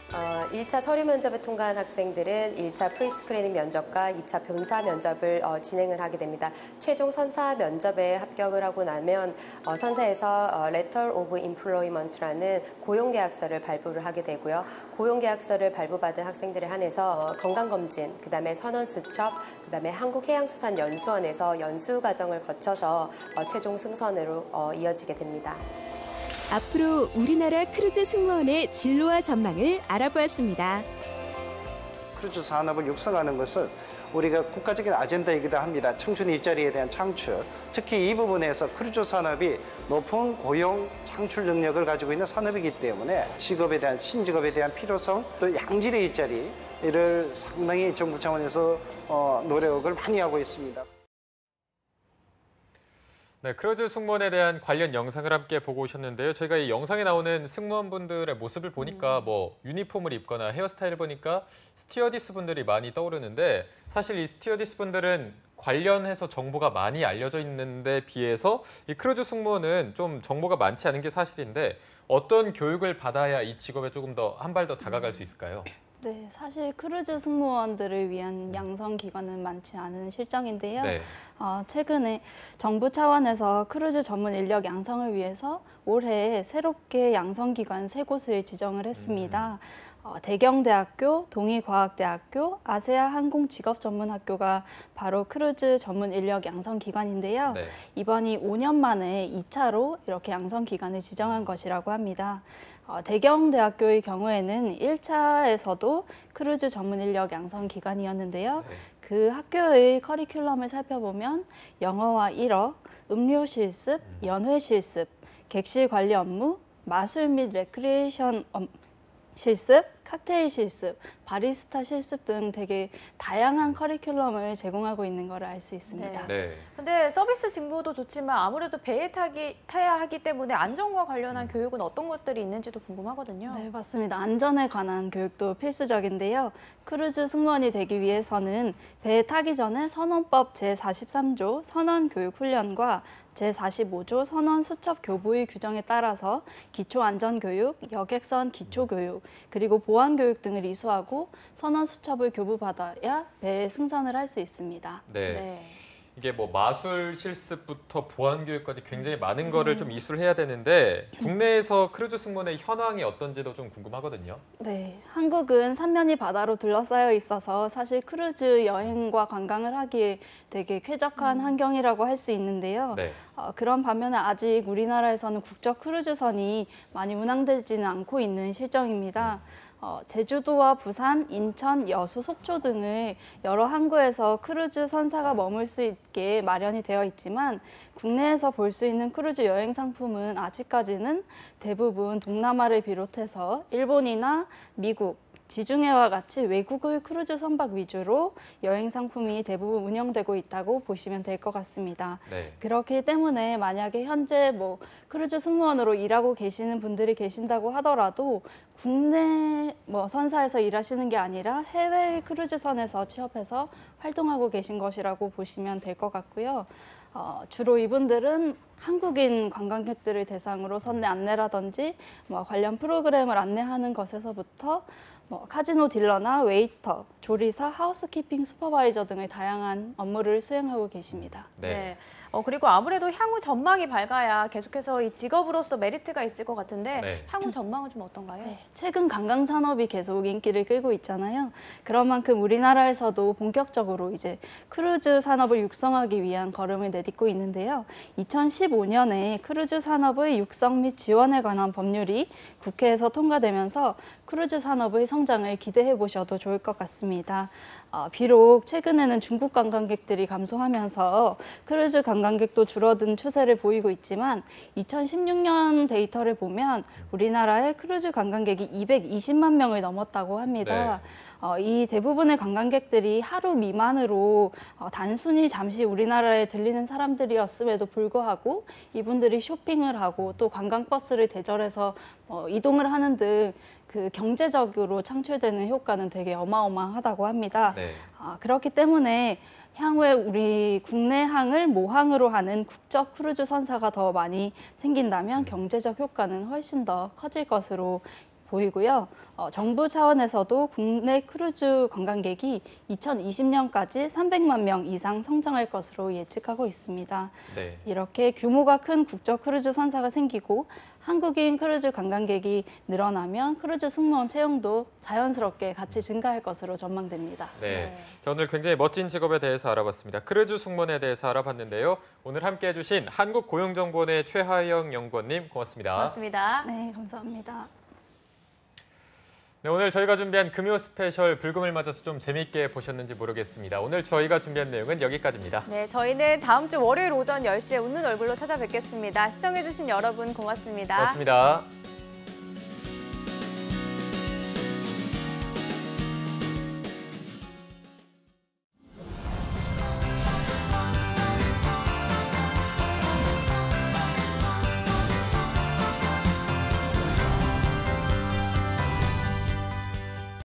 Speaker 22: 1차 서류 면접을 통과한 학생들은 1차 프리스크리닝 면접과 2차 본사 면접을 진행을 하게 됩니다. 최종 선사 면접에 합격을 하고 나면 선사에서 Letter of Employment라는 고용계약서를 발부를 하게 되고요. 고용계약서를 발부받은 학생들에 한해서 건강검진, 그다음에 선원수첩, 그다음에 한국해양수산연수원에서 연수 과정을 거쳐서 최종 승선으로 이어지게 됩니다.
Speaker 11: 앞으로 우리나라 크루즈 승무원의 진로와 전망을 알아보았습니다.
Speaker 21: 크루즈 산업을 육성하는 것은 우리가 국가적인 아젠다이기도 합니다. 청춘 일자리에 대한 창출, 특히 이 부분에서 크루즈 산업이 높은 고용 창출 능력을 가지고 있는 산업이기 때문에 직업에 대한 신직업에 대한 필요성, 또 양질의 일자리를 상당히 정부 차원에서 노력을 많이 하고 있습니다.
Speaker 1: 네, 크루즈 승무원에 대한 관련 영상을 함께 보고 오셨는데요. 저희가 이 영상에 나오는 승무원분들의 모습을 보니까 뭐 유니폼을 입거나 헤어스타일을 보니까 스튜어디스 분들이 많이 떠오르는데 사실 이 스튜어디스 분들은 관련해서 정보가 많이 알려져 있는데 비해서 이 크루즈 승무원은 좀 정보가 많지 않은 게 사실인데 어떤 교육을 받아야 이 직업에 조금 더 한 발 더 다가갈 수 있을까요?
Speaker 14: 네, 사실 크루즈 승무원들을 위한 양성 기관은 많지 않은 실정인데요.
Speaker 1: 네.
Speaker 14: 최근에 정부 차원에서 크루즈 전문 인력 양성을 위해서 올해 새롭게 양성 기관 3곳을 지정을 했습니다. 대경대학교, 동의과학대학교, 아세아 항공직업전문학교가 바로 크루즈 전문 인력 양성 기관인데요.
Speaker 1: 네.
Speaker 14: 이번이 5년 만에 2차로 이렇게 양성 기관을 지정한 것이라고 합니다. 대경대학교의 경우에는 1차에서도 크루즈 전문 인력 양성 기관이었는데요.
Speaker 1: 네.
Speaker 14: 그 학교의 커리큘럼을 살펴보면 영어와 일어, 음료 실습, 연회 실습, 객실 관리 업무, 마술 및 레크리에이션 실습, 칵테일 실습, 바리스타 실습 등 되게 다양한 커리큘럼을 제공하고 있는 걸 알 수 있습니다.
Speaker 1: 네.
Speaker 2: 근데 서비스 진보도 좋지만 아무래도 배에 타야 하기 때문에 안전과 관련한 교육은 어떤 것들이 있는지도 궁금하거든요.
Speaker 14: 네, 맞습니다. 안전에 관한 교육도 필수적인데요. 크루즈 승무원이 되기 위해서는 배에 타기 전에 선원법 제43조 선원교육훈련과 제45조 선원 수첩 교부의 규정에 따라서 기초안전교육, 여객선 기초교육, 그리고 보안교육 등을 이수하고 선원 수첩을 교부받아야 배에 승선을 할 수 있습니다.
Speaker 1: 네. 이게 뭐 마술 실습부터 보안 교육까지 굉장히 많은 거를 좀 이수를 해야 되는데 국내에서 크루즈 승무원의 현황이 어떤지도 좀 궁금하거든요.
Speaker 14: 네, 한국은 삼면이 바다로 둘러싸여 있어서 사실 크루즈 여행과 관광을 하기에 되게 쾌적한 환경이라고 할 수 있는데요.
Speaker 1: 네.
Speaker 14: 그런 반면에 아직 우리나라에서는 국적 크루즈선이 많이 운항되지는 않고 있는 실정입니다. 제주도와 부산, 인천, 여수, 속초 등의 여러 항구에서 크루즈 선사가 머물 수 있게 마련이 되어 있지만 국내에서 볼 수 있는 크루즈 여행 상품은 아직까지는 대부분 동남아를 비롯해서 일본이나 미국, 지중해와 같이 외국의 크루즈 선박 위주로 여행 상품이 대부분 운영되고 있다고 보시면 될 것 같습니다.
Speaker 1: 네.
Speaker 14: 그렇기 때문에 만약에 현재 뭐 크루즈 승무원으로 일하고 계시는 분들이 계신다고 하더라도 국내 뭐 선사에서 일하시는 게 아니라 해외 크루즈선에서 취업해서 활동하고 계신 것이라고 보시면 될 것 같고요. 주로 이분들은 한국인 관광객들을 대상으로 선내 안내라든지 뭐 관련 프로그램을 안내하는 것에서부터 뭐 카지노 딜러나 웨이터, 조리사, 하우스키핑 슈퍼바이저 등의 다양한 업무를 수행하고 계십니다.
Speaker 2: 네. 그리고 아무래도 향후 전망이 밝아야 계속해서 이 직업으로서 메리트가 있을 것 같은데
Speaker 1: 네.
Speaker 2: 향후 전망은 좀 어떤가요?
Speaker 14: 최근 관광 산업이 계속 인기를 끌고 있잖아요. 그런 만큼 우리나라에서도 본격적으로 이제 크루즈 산업을 육성하기 위한 걸음을 내딛고 있는데요. 2015년에 크루즈 산업의 육성 및 지원에 관한 법률이 국회에서 통과되면서 크루즈 산업의 성장을 기대해 보셔도 좋을 것 같습니다. 비록 최근에는 중국 관광객들이 감소하면서 크루즈 관광객도 줄어든 추세를 보이고 있지만 2016년 데이터를 보면 우리나라의 크루즈 관광객이 220만 명을 넘었다고 합니다. 이 대부분의 관광객들이 하루 미만으로 단순히 잠시 우리나라에 들리는 사람들이었음에도 불구하고 이분들이 쇼핑을 하고 또 관광버스를 대절해서 이동을 하는 등 그 경제적으로 창출되는 효과는 되게 어마어마하다고 합니다.
Speaker 1: 네.
Speaker 14: 그렇기 때문에 향후에 우리 국내항을 모항으로 하는 국적 크루즈 선사가 더 많이 생긴다면 경제적 효과는 훨씬 더 커질 것으로 보이고요. 정부 차원에서도 국내 크루즈 관광객이 2020년까지 300만 명 이상 성장할 것으로 예측하고 있습니다.
Speaker 1: 네.
Speaker 14: 이렇게 규모가 큰 국적 크루즈 선사가 생기고 한국인 크루즈 관광객이 늘어나면 크루즈 승무원 채용도 자연스럽게 같이 증가할 것으로 전망됩니다.
Speaker 1: 네. 자, 오늘 굉장히 멋진 직업에 대해서 알아봤습니다. 크루즈 승무원에 대해서 알아봤는데요. 오늘 함께해 주신 한국고용정보원의 최하영 연구원님 고맙습니다.
Speaker 2: 고맙습니다.
Speaker 14: 네, 감사합니다.
Speaker 1: 네, 오늘 저희가 준비한 금요 스페셜 불금을 맞아서 좀 재미있게 보셨는지 모르겠습니다. 오늘 저희가 준비한 내용은 여기까지입니다.
Speaker 2: 네, 저희는 다음 주 월요일 오전 10시에 웃는 얼굴로 찾아뵙겠습니다. 시청해주신 여러분 고맙습니다.
Speaker 1: 고맙습니다.